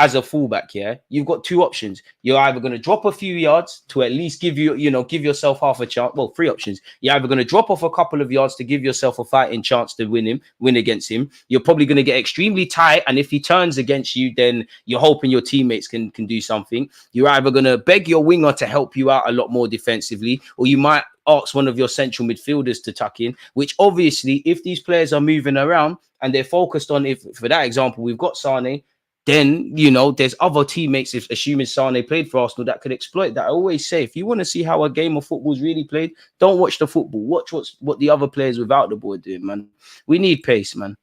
As a fullback, yeah, you've got two options. You're either going to drop a few yards to at least give give yourself half a chance. Well, three options. You're either going to drop off a couple of yards to give yourself a fighting chance to win against him. You're probably going to get extremely tight, and if he turns against you, then you're hoping your teammates can do something. You're either going to beg your winger to help you out a lot more defensively, or you might ask one of your central midfielders to tuck in, which obviously, if these players are moving around and they're focused on, if for that example, we've got Sane, then, there's other teammates, if assuming Sane played for Arsenal, that could exploit that. I always say, if you want to see how a game of football is really played, don't watch the football. Watch what the other players without the ball are doing, man. We need pace, man.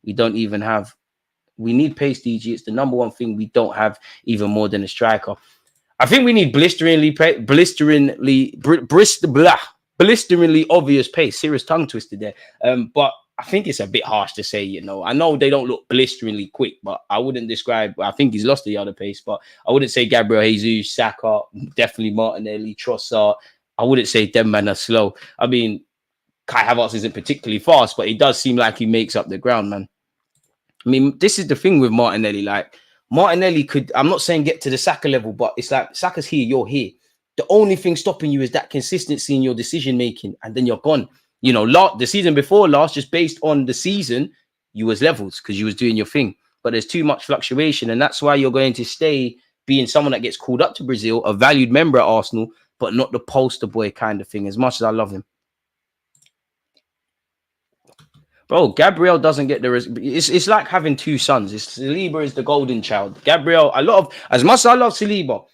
We need pace, DG. It's the number one thing we don't have, even more than a striker. I think we need blisteringly obvious pace. Serious tongue twister there. But I think it's a bit harsh to say, I know they don't look blisteringly quick, but I wouldn't describe, I think he's lost the other pace, but I wouldn't say Gabriel Jesus, Saka, definitely Martinelli, Trossard. I wouldn't say them men are slow. I mean, Kai Havertz isn't particularly fast, but it does seem like he makes up the ground, man. I mean, this is the thing with Martinelli. Like, Martinelli could, I'm not saying get to the Saka level, but it's like Saka's here, you're here. The only thing stopping you is that consistency in your decision making, and then you're gone. The season before last, just based on the season, you was levels because you was doing your thing. But there's too much fluctuation, and that's why you're going to stay being someone that gets called up to Brazil, a valued member at Arsenal, but not the poster boy kind of thing, as much as I love him. Bro, Gabriel doesn't get the... It's like having two sons. Saliba is the golden child. Gabriel, as much as I love Saliba,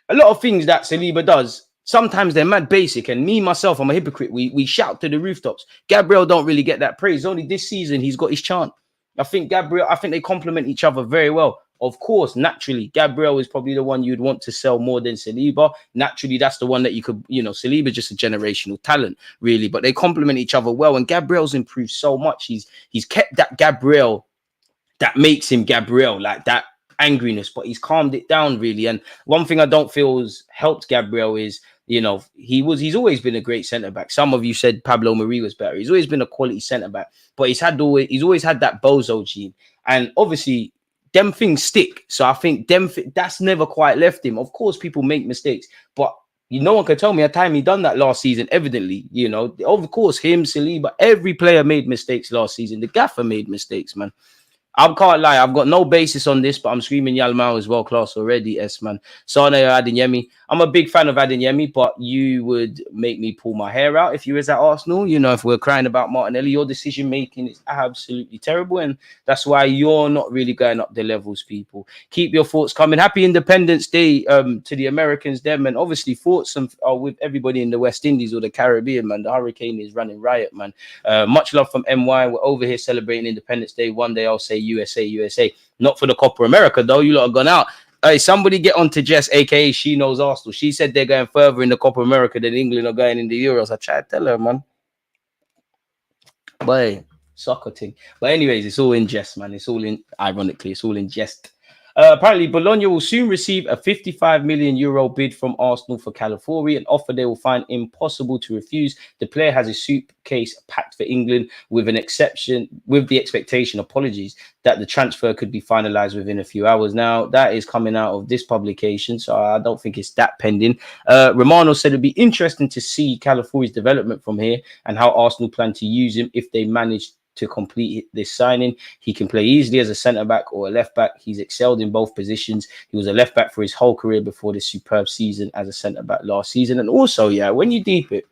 a lot of things that Saliba does, sometimes they're mad basic, and me, myself, I'm a hypocrite. We shout to the rooftops. Gabriel don't really get that praise. Only this season, he's got his chant. I think they complement each other very well. Of course, naturally, Gabriel is probably the one you'd want to sell more than Saliba. Naturally, that's the one that you could, Saliba is just a generational talent, really. But they complement each other well, and Gabriel's improved so much. He's kept that Gabriel that makes him Gabriel, like that angriness, but he's calmed it down, really. And one thing I don't feel has helped Gabriel is, he's always been a great centre-back. Some of you said Pablo Mari was better. He's always been a quality centre-back, but he's always had that bozo gene. And obviously, them things stick. So I think that's never quite left him. Of course, people make mistakes, but no one can tell me a time he done that last season, evidently. Of course, him, Saliba, every player made mistakes last season. The gaffer made mistakes, man. I can't lie. I've got no basis on this, but I'm screaming Yalmao is world class already, man. Sane or Adeyemi. I'm a big fan of Adeyemi, but you would make me pull my hair out if you was at Arsenal. If we're crying about Martinelli, your decision making is absolutely terrible, and that's why you're not really going up the levels, people. Keep your thoughts coming. Happy Independence Day to the Americans, them, and obviously thoughts are with everybody in the West Indies or the Caribbean, man. The hurricane is running riot, man. Much love from MY. We're over here celebrating Independence Day. One day I'll say USA. Not for the Copa America, though. You lot have gone out. Hey, somebody get on to Jess, aka She Knows Arsenal. She said they're going further in the Copa America than England are going in the Euros. I tried to tell her, man. Boy, soccer thing. But anyways, it's all in jest, man. It's all in, ironically, it's all in jest. Apparently, Bologna will soon receive a 55 million euro bid from Arsenal for Calafiori, an offer they will find impossible to refuse. The player has a suitcase packed for England with the expectation, that the transfer could be finalized within a few hours. Now, that is coming out of this publication, so I don't think it's that pending. Romano said it'd be interesting to see Calafiori's development from here and how Arsenal plan to use him if they manage to complete this signing. He can play easily as a centre-back or a left-back. He's excelled in both positions. He was a left-back for his whole career before this superb season as a centre-back last season. And also, when you deep it,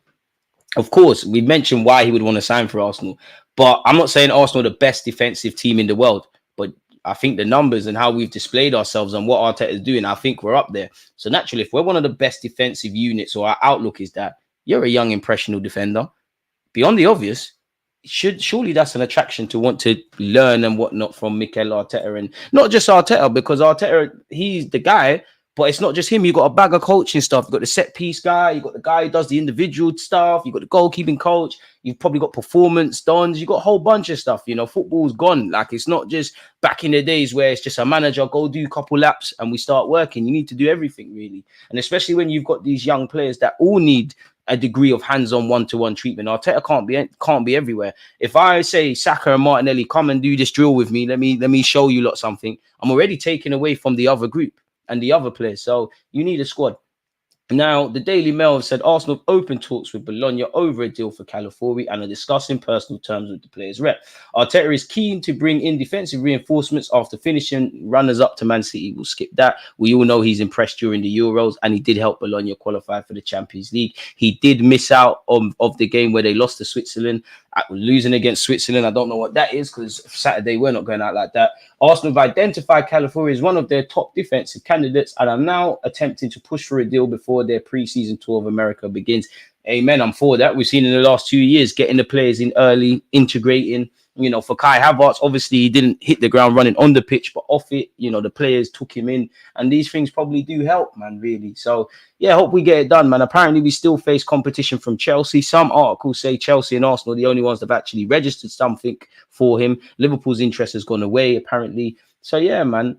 of course, we mentioned why he would want to sign for Arsenal. But I'm not saying Arsenal are the best defensive team in the world. But I think the numbers and how we've displayed ourselves and what Arteta is doing, I think we're up there. So naturally, if we're one of the best defensive units, or our outlook is that, You're a young, impressionable defender. Beyond the obvious, surely that's an attraction to want to learn and whatnot from Mikel Arteta, and not just Arteta, because Arteta, he's the guy, but it's not just him. You got a bag of coaching stuff. You got the set piece guy. You got the guy who does the individual stuff. You got the goalkeeping coach. You've probably got performance dons. You got a whole bunch of stuff. You know, football's gone. Like, it's not just back in the days where it's just a manager go do a couple laps and we start working. You need to do everything, really, and especially when you've got these young players that all need a degree of hands-on one-to-one treatment. Arteta can't be everywhere. If I say Saka and Martinelli, come and do this drill with me, let me show you lot something, I'm already taking away from the other group and the other players. So you need a squad. Now, the Daily Mail have said Arsenal have opened talks with Bologna over a deal for Calafiori and are discussing personal terms with the players' rep. Arteta is keen to bring in defensive reinforcements after finishing runners-up to Man City. We'll skip that. We all know he's impressed during the Euros, and he did help Bologna qualify for the Champions League. He did miss out of the game where they lost to Switzerland. Losing against Switzerland, I don't know what that is, because Saturday we're not going out like that. Arsenal have identified Calafiori as one of their top defensive candidates and are now attempting to push for a deal before their pre-season tour of America begins. Amen. I'm for that. We've seen in the last 2 years getting the players in early, integrating. You know, for Kai Havertz, obviously he didn't hit the ground running on the pitch, but off it, you know, the players took him in, and these things probably do help, man, really. So, yeah, hope we get it done, man. Apparently, we still face competition from Chelsea. Some articles say Chelsea and Arsenal are the only ones that have actually registered something for him. Liverpool's interest has gone away, apparently. So, yeah, man,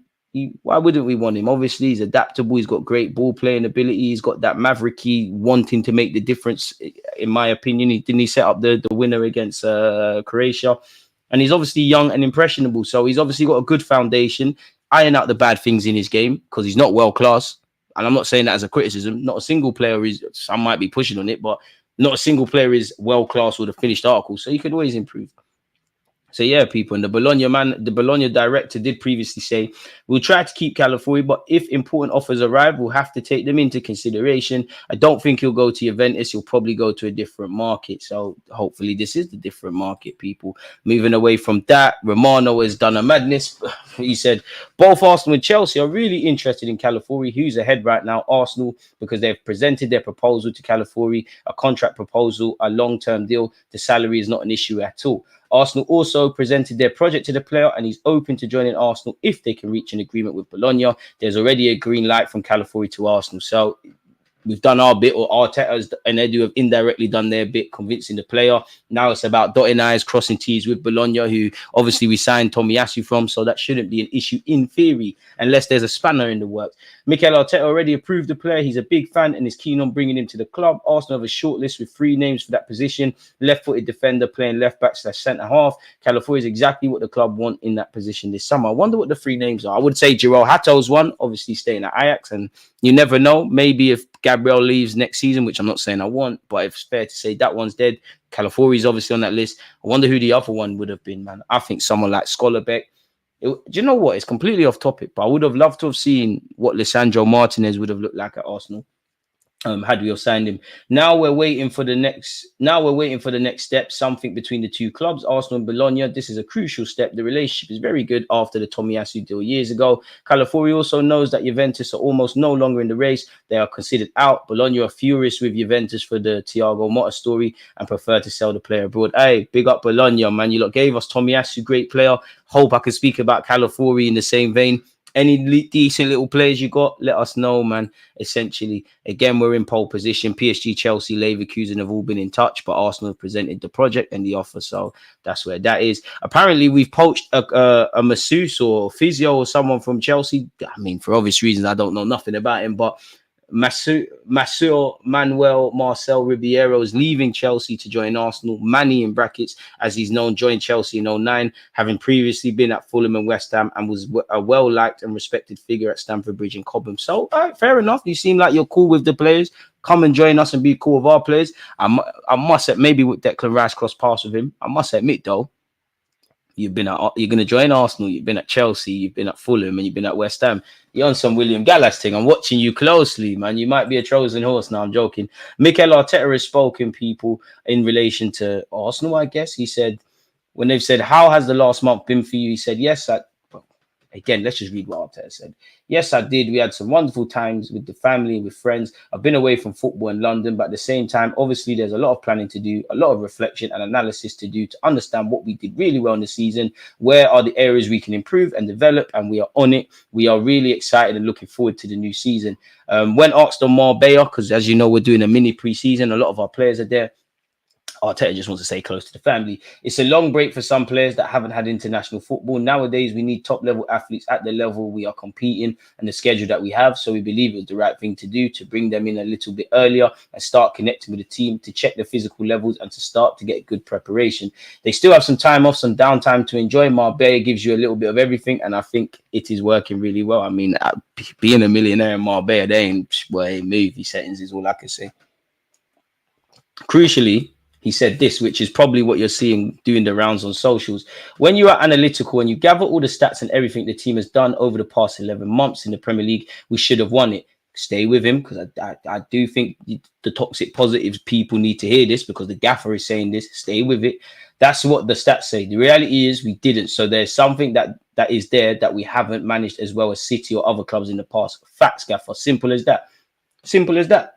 why wouldn't we want him? Obviously, he's adaptable. He's got great ball playing ability. He's got that mavericky wanting to make the difference, in my opinion. He set up the winner against Croatia. And he's obviously young and impressionable. So he's obviously got a good foundation. Iron out the bad things in his game, because he's not world class. And I'm not saying that as a criticism. Not a single player is, some might be pushing on it, but not a single player is world class with a finished article. So he could always improve. So yeah, people, and the Bologna director did previously say, we'll try to keep Calafiori, but if important offers arrive, we'll have to take them into consideration. I don't think he'll go to Juventus. He'll probably go to a different market. So hopefully this is the different market, people. Moving away from that, Romano has done a madness. He said, both Arsenal and Chelsea are really interested in Calafiori, who's ahead right now, Arsenal, because they've presented their proposal to Calafiori, a contract proposal, a long-term deal. The salary is not an issue at all. Arsenal also presented their project to the player, and he's open to joining Arsenal if they can reach an agreement with Bologna. There's already a green light from Calafiori to Arsenal. So we've done our bit, or Arteta and Edu have indirectly done their bit, convincing the player. Now it's about dotting I's, crossing T's with Bologna, who obviously we signed Tomiyasu from, so that shouldn't be an issue in theory, unless there's a spanner in the works. Mikel Arteta already approved the player. He's a big fan and is keen on bringing him to the club. Arsenal have a short list with 3 names for that position. Left-footed defender playing left-back/centre-half. Calafiori is exactly what the club want in that position this summer. I wonder what the 3 names are. I would say Joel Hatto's one, obviously staying at Ajax, and you never know. Maybe if Gabriel leaves next season, which I'm not saying I want, but if it's fair to say that one's dead. Calafiori is obviously on that list. I wonder who the other one would have been, man. I think someone like Schollerbeck. Do you know what? It's completely off topic, but I would have loved to have seen what Lisandro Martinez would have looked like at Arsenal. Had we have signed him. Now we're waiting for the next step, something between the 2 clubs, Arsenal and Bologna. This is a crucial step. The relationship is very good after the Tomiyasu deal years ago. Calafiori also knows that Juventus are almost no longer in the race. They are considered out. Bologna are furious with Juventus for the Thiago Motta story and prefer to sell the player abroad. Hey, big up Bologna, man. You lot gave us Tomiyasu, great player. Hope I can speak about Calafiori in the same vein. Any decent little players you got, let us know, man. Essentially, again, we're in pole position. PSG, Chelsea, Leverkusen have all been in touch, but Arsenal have presented the project and the offer. So that's where that is. Apparently, we've poached a masseuse or physio or someone from Chelsea. I mean, for obvious reasons, I don't know nothing about him, but Masseur Manuel Marcel Ribeiro is leaving Chelsea to join Arsenal. Manny, in brackets, as he's known, joined Chelsea in 2009, having previously been at Fulham and West Ham, and was a well-liked and respected figure at Stamford Bridge and Cobham. So, fair enough. You seem like you're cool with the players. Come and join us and be cool with our players. I must admit, maybe with Declan Rice cross paths with him. I must admit, though, you're going to join Arsenal. You've been at Chelsea. You've been at Fulham, and you've been at West Ham. You're on some William Gallas thing. I'm watching you closely, man. You might be a Trojan horse. Now, I'm joking. Mikel Arteta has spoken, people, in relation to Arsenal, I guess. He said, when they've said, how has the last month been for you? He said, yes, Again, let's just read what Arteta said. Yes, I did. We had some wonderful times with the family, with friends. I've been away from football in London, but at the same time, obviously, there's a lot of planning to do, a lot of reflection and analysis to do to understand what we did really well in the season, where are the areas we can improve and develop, and we are on it. We are really excited and looking forward to the new season. When asked on Marbella, because as you know, we're doing a mini pre-season, a lot of our players are there. Arteta just wants to stay close to the family. It's a long break for some players that haven't had international football. Nowadays, we need top-level athletes at the level we are competing and the schedule that we have. So we believe it was the right thing to do, to bring them in a little bit earlier and start connecting with the team, to check the physical levels and to start to get good preparation. They still have some time off, some downtime to enjoy. Marbella gives you a little bit of everything, and I think it is working really well. I mean, being a millionaire in Marbella, they ain't movie settings is all I can say. Crucially, he said this, which is probably what you're seeing doing the rounds on socials. When you are analytical and you gather all the stats and everything the team has done over the past 11 months in the Premier League, we should have won it. Stay with him, because I do think the toxic positives people need to hear this, because the gaffer is saying this. Stay with it. That's what the stats say. The reality is we didn't. So there's something that is there that we haven't managed as well as City or other clubs in the past. Facts, gaffer. Simple as that. Simple as that.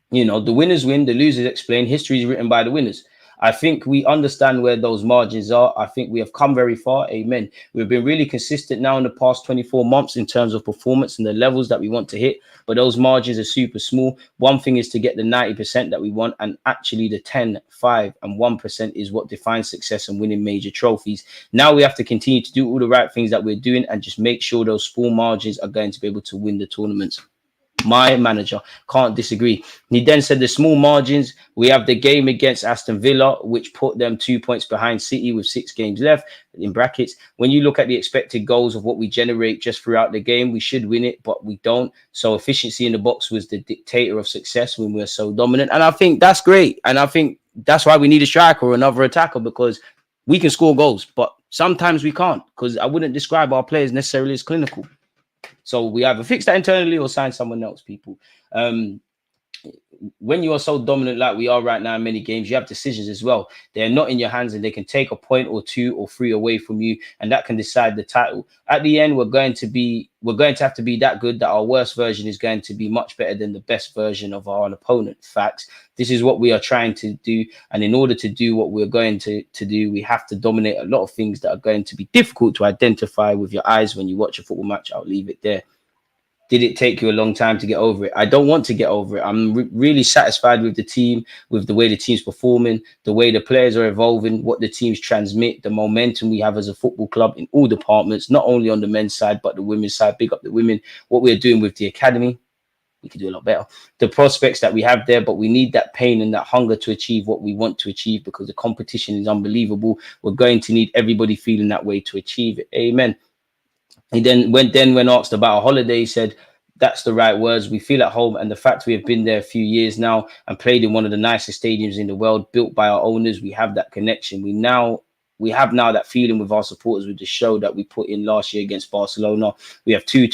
You know, the winners win, the losers explain. History is written by the winners. I think we understand where those margins are. I think we have come very far. Amen. We've been really consistent now in the past 24 months in terms of performance and the levels that we want to hit. But those margins are super small. One thing is to get the 90% that we want. And actually the 10, 5 and 1% is what defines success and winning major trophies. Now we have to continue to do all the right things that we're doing and just make sure those small margins are going to be able to win the tournaments. My manager can't disagree. He then said the small margins. We have the game against Aston Villa, which put them 2 points behind City with 6 games left. In brackets, when you look at the expected goals of what we generate just throughout the game, we should win it, but we don't. So efficiency in the box was the dictator of success when we're so dominant. And I think that's great. And I think that's why we need a striker or another attacker, because we can score goals, but sometimes we can't, because I wouldn't describe our players necessarily as clinical. So we either fix that internally or sign someone else, people. When you are so dominant like we are right now in many games, you have decisions as well. They're not in your hands, and they can take a point or 2 or 3 away from you, and that can decide the title. At the end, we're going to have to be that good that our worst version is going to be much better than the best version of our opponent. Facts. This is what we are trying to do, and in order to do what we're going to do, we have to dominate a lot of things that are going to be difficult to identify with your eyes when you watch a football match. I'll leave it there. Did it take you a long time to get over it? I don't want to get over it. I'm really satisfied with the team, with the way the team's performing, the way the players are evolving, what the teams transmit, the momentum we have as a football club in all departments, not only on the men's side, but the women's side. Big up the women. What we're doing with the academy, we could do a lot better. The prospects that we have there, but we need that pain and that hunger to achieve what we want to achieve, because the competition is unbelievable. We're going to need everybody feeling that way to achieve it. Amen. He when asked about a holiday, he said, that's the right words. We feel at home, and the fact we have been there a few years now and played in one of the nicest stadiums in the world, built by our owners, we have that connection. We have now that feeling with our supporters with the show that we put in last year against Barcelona. We have two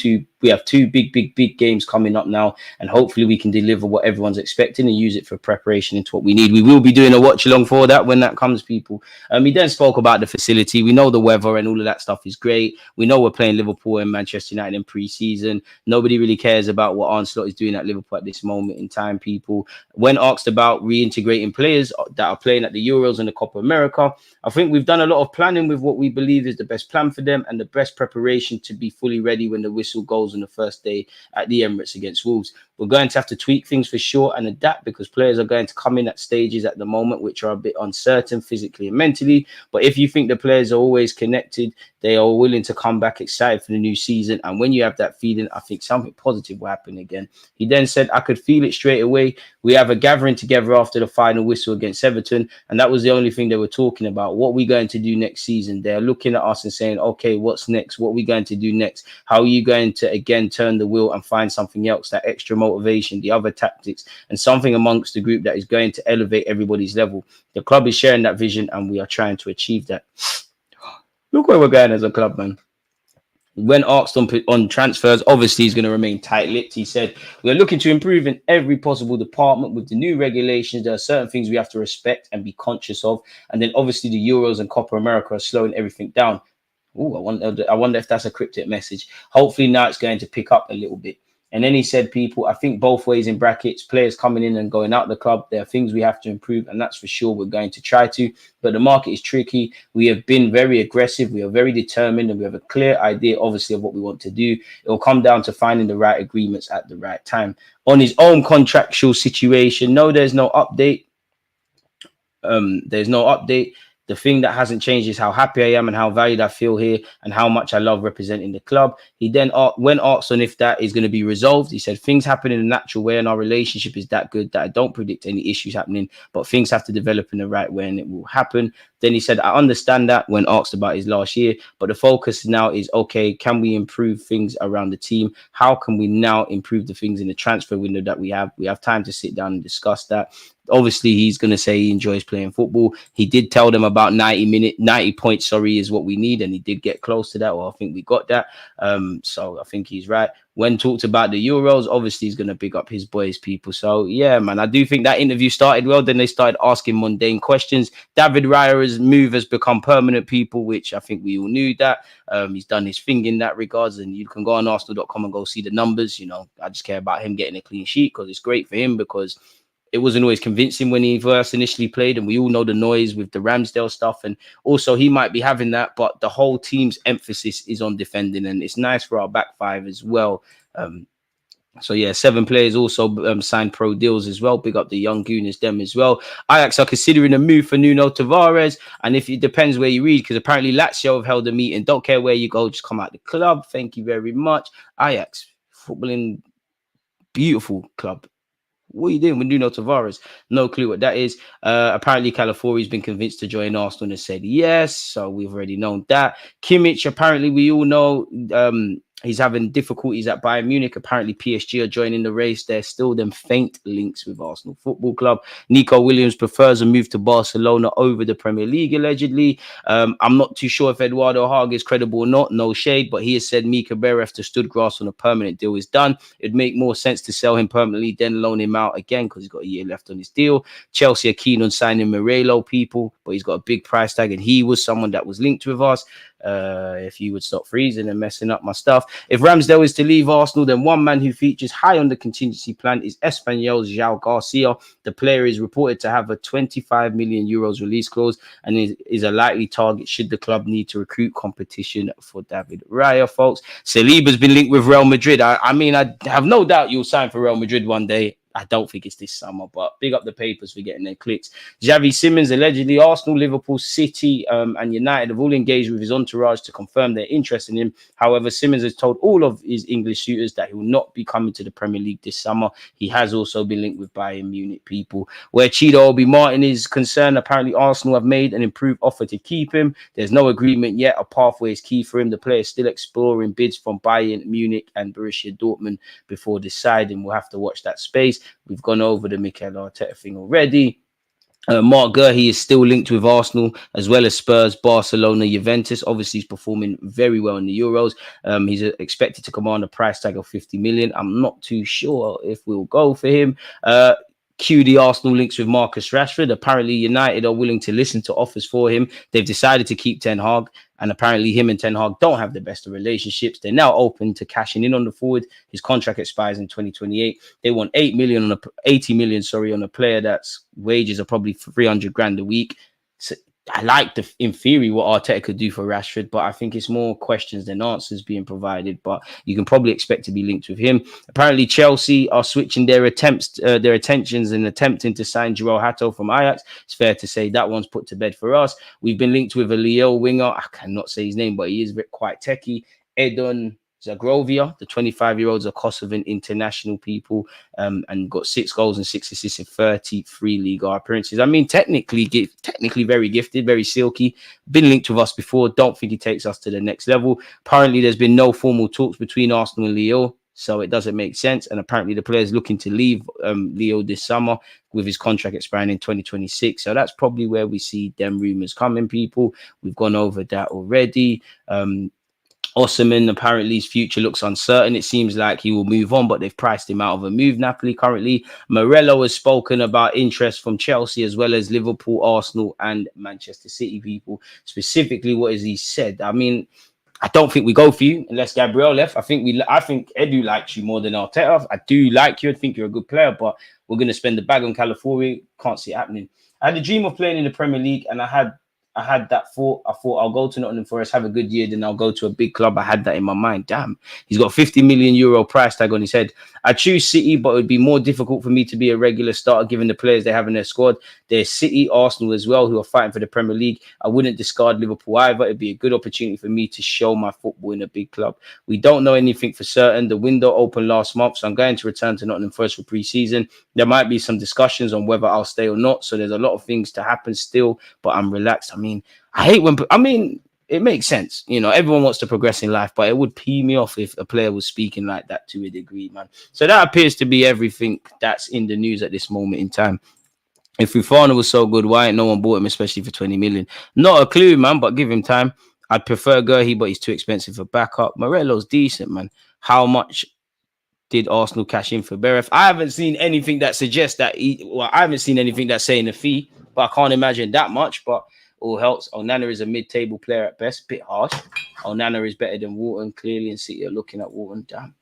big games coming up now, and hopefully we can deliver what everyone's expecting and use it for preparation into what we need. We will be doing a watch along for that when that comes, people. He then spoke about the facility. We know the weather and all of that stuff is great. We know we're playing Liverpool and Manchester United in pre-season. Nobody really cares about what Arne Slot is doing at Liverpool at this moment in time, people. When asked about reintegrating players that are playing at the Euros and the Copa America, I think we've done a lot of planning with what we believe is the best plan for them and the best preparation to be fully ready when the whistle goes on the first day at the Emirates against Wolves. We're going to have to tweak things for sure and adapt, because players are going to come in at stages at the moment which are a bit uncertain physically and mentally. But if you think the players are always connected, they are willing to come back excited for the new season. And when you have that feeling, I think something positive will happen again. He then said, I could feel it straight away. We have a gathering together after the final whistle against Everton, and that was the only thing they were talking about. What are we going to do next season? They're looking at us and saying, okay, what's next? What are we going to do next? How are you going to again turn the wheel and find something else, that extra motivation, the other tactics, and something amongst the group that is going to elevate everybody's level? The club is sharing that vision, and we are trying to achieve that. Look where we're going as a club, man. When asked on transfers, obviously he's going to remain tight-lipped. He said, we are looking to improve in every possible department. With the new regulations, there are certain things we have to respect and be conscious of. And then obviously the Euros and Copa America are slowing everything down. Oh, I wonder if that's a cryptic message. Hopefully now it's going to pick up a little bit. And then he said, people, I think both ways in brackets, players coming in and going out the club, there are things we have to improve, and that's for sure we're going to try to. But the market is tricky. We have been very aggressive. We are very determined, and we have a clear idea, obviously, of what we want to do. It will come down to finding the right agreements at the right time. On his own contractual situation, no, there's no update. There's no update. The thing that hasn't changed is how happy I am and how valued I feel here and how much I love representing the club. He then, when asked on if that is going to be resolved, he said, things happen in a natural way and our relationship is that good that I don't predict any issues happening, but things have to develop in the right way and it will happen. Then he said, I understand that when asked about his last year, but the focus now is, okay, can we improve things around the team? How can we now improve the things in the transfer window that we have? We have time to sit down and discuss that. Obviously, he's going to say he enjoys playing football. He did tell them about 90 points, is what we need. And he did get close to that. Well, I think we got that. So I think he's right. When talked about the Euros, obviously he's going to big up his boys, people. So, yeah, man, I do think that interview started well. Then they started asking mundane questions. David Raya's move has become permanent, people, which I think we all knew that. He's done his thing in that regards. And you can go on Arsenal.com and go see the numbers. You know, I just care about him getting a clean sheet because it's great for him because it wasn't always convincing when he first initially played, and we all know the noise with the Ramsdale stuff, and also he might be having that, but the whole team's emphasis is on defending, and it's nice for our back five as well. So yeah, 7 players also signed pro deals as well. Big up the young Gooners, them as well. Ajax are considering a move for Nuno Tavares, and if it depends where you read, because apparently Lazio have held a meeting. Don't care where you go, just come out the club. Thank you very much. Ajax, footballing, beautiful club. What are you doing with Nuno Tavares? No clue what that is. Apparently, Calafiori's been convinced to join Arsenal and has said yes. So we've already known that. Kimmich, apparently, we all know he's having difficulties at Bayern Munich. Apparently, PSG are joining the race. There's still them faint links with Arsenal Football Club. Nico Williams prefers a move to Barcelona over the Premier League, allegedly. I'm not too sure if Eduardo Haga is credible or not. No shade, but he has said Mika Beref to Stuttgart on a permanent deal is done. It'd make more sense to sell him permanently than loan him out again because he's got a year left on his deal. Chelsea are keen on signing Morelo, people, but he's got a big price tag, and he was someone that was linked with us. If you would stop freezing and messing up my stuff. If Ramsdale is to leave Arsenal, then one man who features high on the contingency plan is Espanyol's João Garcia. The player is reported to have a 25 million euros release clause and is a likely target should the club need to recruit competition for David Raya, folks. Saliba's been linked with Real Madrid. I mean, I have no doubt you'll sign for Real Madrid one day. I don't think it's this summer, but big up the papers for getting their clicks. Xavi Simons, allegedly Arsenal, Liverpool, City, and United have all engaged with his entourage to confirm their interest in him. However, Simons has told all of his English suitors that he will not be coming to the Premier League this summer. He has also been linked with Bayern Munich, people. Where Chido Obi Martin is concerned, apparently Arsenal have made an improved offer to keep him. There's no agreement yet. A pathway is key for him. The player is still exploring bids from Bayern Munich and Borussia Dortmund before deciding. We'll have to watch that space. We've gone over the Mikel Arteta thing already. Mark Guehi is still linked with Arsenal as well as Spurs, Barcelona, Juventus. Obviously, he's performing very well in the Euros. He's expected to command a price tag of 50 million. I'm not too sure if we'll go for him. Cue the Arsenal links with Marcus Rashford. Apparently, United are willing to listen to offers for him. They've decided to keep Ten Hag, and apparently him and Ten Hag don't have the best of relationships. They're now open to cashing in on the forward. His contract expires in 2028. They want 80 million on a player that's wages are probably 300 grand a week. So I like in theory what Arteta could do for Rashford, but I think it's more questions than answers being provided. But you can probably expect to be linked with him. Apparently, Chelsea are switching their attentions and attempting to sign João Hato from Ajax. It's fair to say that one's put to bed for us. We've been linked with a Lille winger. I cannot say his name, but he is quite techie. Edon Zagrovia, the 25-year-old's a Kosovan international, people, and got 6 goals and 6 assists in 33 Liga appearances. I mean, technically very gifted, very silky. Been linked with us before. Don't think he takes us to the next level. Apparently, there's been no formal talks between Arsenal and Lille, so it doesn't make sense. And apparently, the player's looking to leave Lille this summer with his contract expiring in 2026. So that's probably where we see them rumours coming, people. We've gone over that already. Osimhen, apparently his future looks uncertain. It seems like he will move on, but they've priced him out of a move. Napoli currently. Morello has spoken about interest from Chelsea as well as Liverpool, Arsenal, and Manchester City people. Specifically, what has he said? I mean, I don't think we go for you unless Gabriel left. I think Edu likes you more than Arteta. I do like you. I think you're a good player, but we're going to spend the bag on Calafiori. Can't see it happening. I had a dream of playing in the Premier League, and I had that thought. I thought I'll go to Nottingham Forest, have a good year, then I'll go to a big club. I had that in my mind. Damn, he's got 50 million euro price tag on his head. I choose City, but it would be more difficult for me to be a regular starter given the players they have in their squad. There's City, Arsenal as well, who are fighting for the Premier League. I wouldn't discard Liverpool either. It'd be a good opportunity for me to show my football in a big club. We don't know anything for certain. The window opened last month, so I'm going to return to Nottingham Forest for pre-season. There might be some discussions on whether I'll stay or not, so there's a lot of things to happen still, but I'm relaxed. It makes sense. You know, everyone wants to progress in life, but it would pee me off if a player was speaking like that to a degree, man. So that appears to be everything that's in the news at this moment in time. If Fofana was so good, why ain't no one bought him, especially for 20 million? Not a clue, man, but give him time. I'd prefer Gurhi, but he's too expensive for backup. Morello's decent, man. How much did Arsenal cash in for Beref? I haven't seen anything that suggests that I haven't seen anything that's saying a fee, but I can't imagine that much, but all helps. Onana is a mid-table player at best. Bit harsh. Onana is better than Wharton, clearly, and City are looking at Wharton. Damn.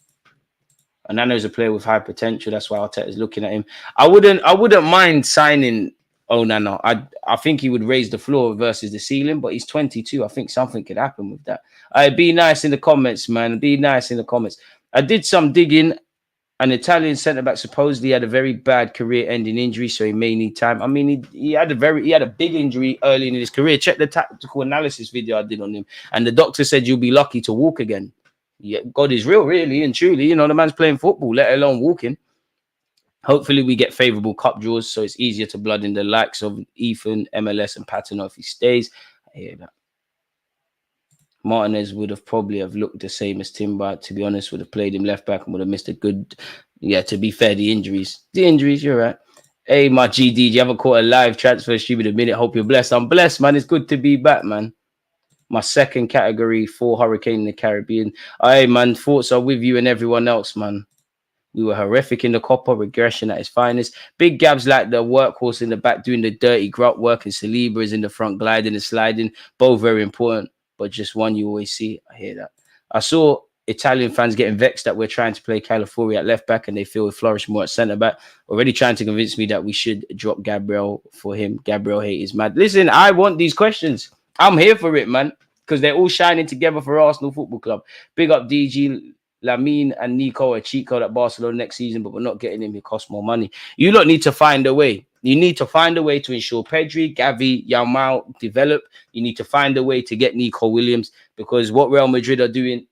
Onana is a player with high potential. That's why Arteta is looking at him. I wouldn't mind signing Onana. I think he would raise the floor versus the ceiling, but he's 22. I think something could happen with that. Be nice in the comments, man. Be nice in the comments. I did some digging. An Italian centre-back supposedly had a very bad career-ending injury, so he may need time. I mean, he had a big injury early in his career. Check the tactical analysis video I did on him, and the doctor said you'll be lucky to walk again. Yeah, God is real, really and truly. You know, the man's playing football, let alone walking. Hopefully, we get favourable cup draws, so it's easier to blood in the likes of Ethan, MLS, and Patino if he stays. I hear that. Martinez would have probably have looked the same as Timber, to be honest, would have played him left back and would have missed a good, to be fair, the injuries, you're right. Hey, my GD, you haven't caught a live transfer stream in a minute. Hope you're blessed. I'm blessed, man. It's good to be back, man. My second category for Hurricane in the Caribbean. Hey, man, thoughts are with you and everyone else, man. We were horrific in the Copa, regression at its finest. Big Gabs like the workhorse in the back doing the dirty grunt work, and Saliba is in the front gliding and sliding. Both very important. But just one you always see. I hear that. I saw Italian fans getting vexed that we're trying to play Calafiori at left back and they feel we flourish more at centre back. Already trying to convince me that we should drop Gabriel for him. Gabriel hate is mad. Listen, I want these questions. I'm here for it, man, because they're all shining together for Arsenal Football Club. Big up DG, Lamine and Nico, a cheat code at Barcelona next season, but we're not getting him. It costs more money. You lot need to find a way. You need to find a way to ensure Pedri, Gavi, Yamal develop. You need to find a way to get Nico Williams, because what Real Madrid are doing,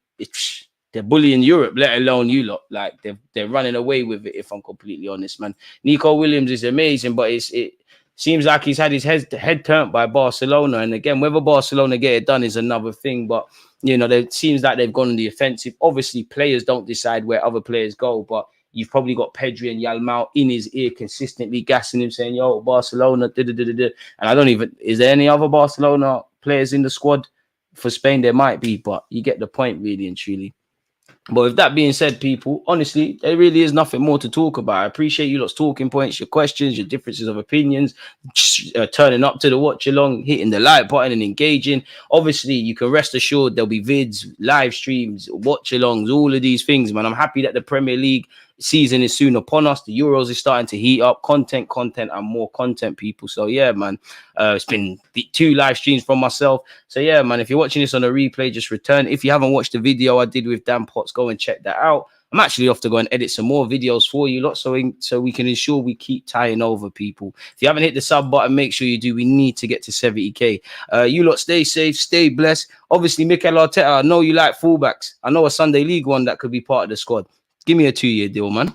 they're bullying Europe, let alone you lot. Like they're running away with it, if I'm completely honest, man. Nico Williams is amazing, but it seems like he's had his head turned by Barcelona. And again, whether Barcelona get it done is another thing, but you know, it seems like they've gone on the offensive. Obviously, players don't decide where other players go, but you've probably got Pedri and Yamal in his ear consistently gassing him, saying, yo, Barcelona, And I don't even, is there any other Barcelona players in the squad for Spain? There might be, but you get the point, really and truly. But with that being said, people, honestly, there really is nothing more to talk about. I appreciate you lot's talking points, your questions, your differences of opinions, turning up to the watch along, hitting the like button and engaging. Obviously, you can rest assured there'll be vids, live streams, watch alongs, all of these things, man. I'm happy that the Premier League season is soon upon us. The Euros is starting to heat up. Content, and more content, people. So yeah, man, it's been 2 live streams from myself. So yeah, man, if you're watching this on a replay, just return. If you haven't watched the video I did with Dan Potts, go and check that out. I'm actually off to go and edit some more videos for you lot, so we can ensure we keep tying over, people. If you haven't hit the sub button, make sure you do. We need to get to 70k. You lot stay safe, stay blessed. Obviously, Mikel Arteta, I know you like fullbacks. I know a Sunday League one that could be part of the squad. Give me a 2-year deal, man.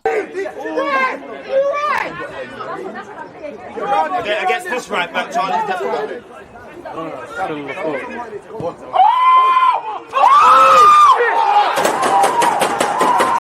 Against this right back, Charlie.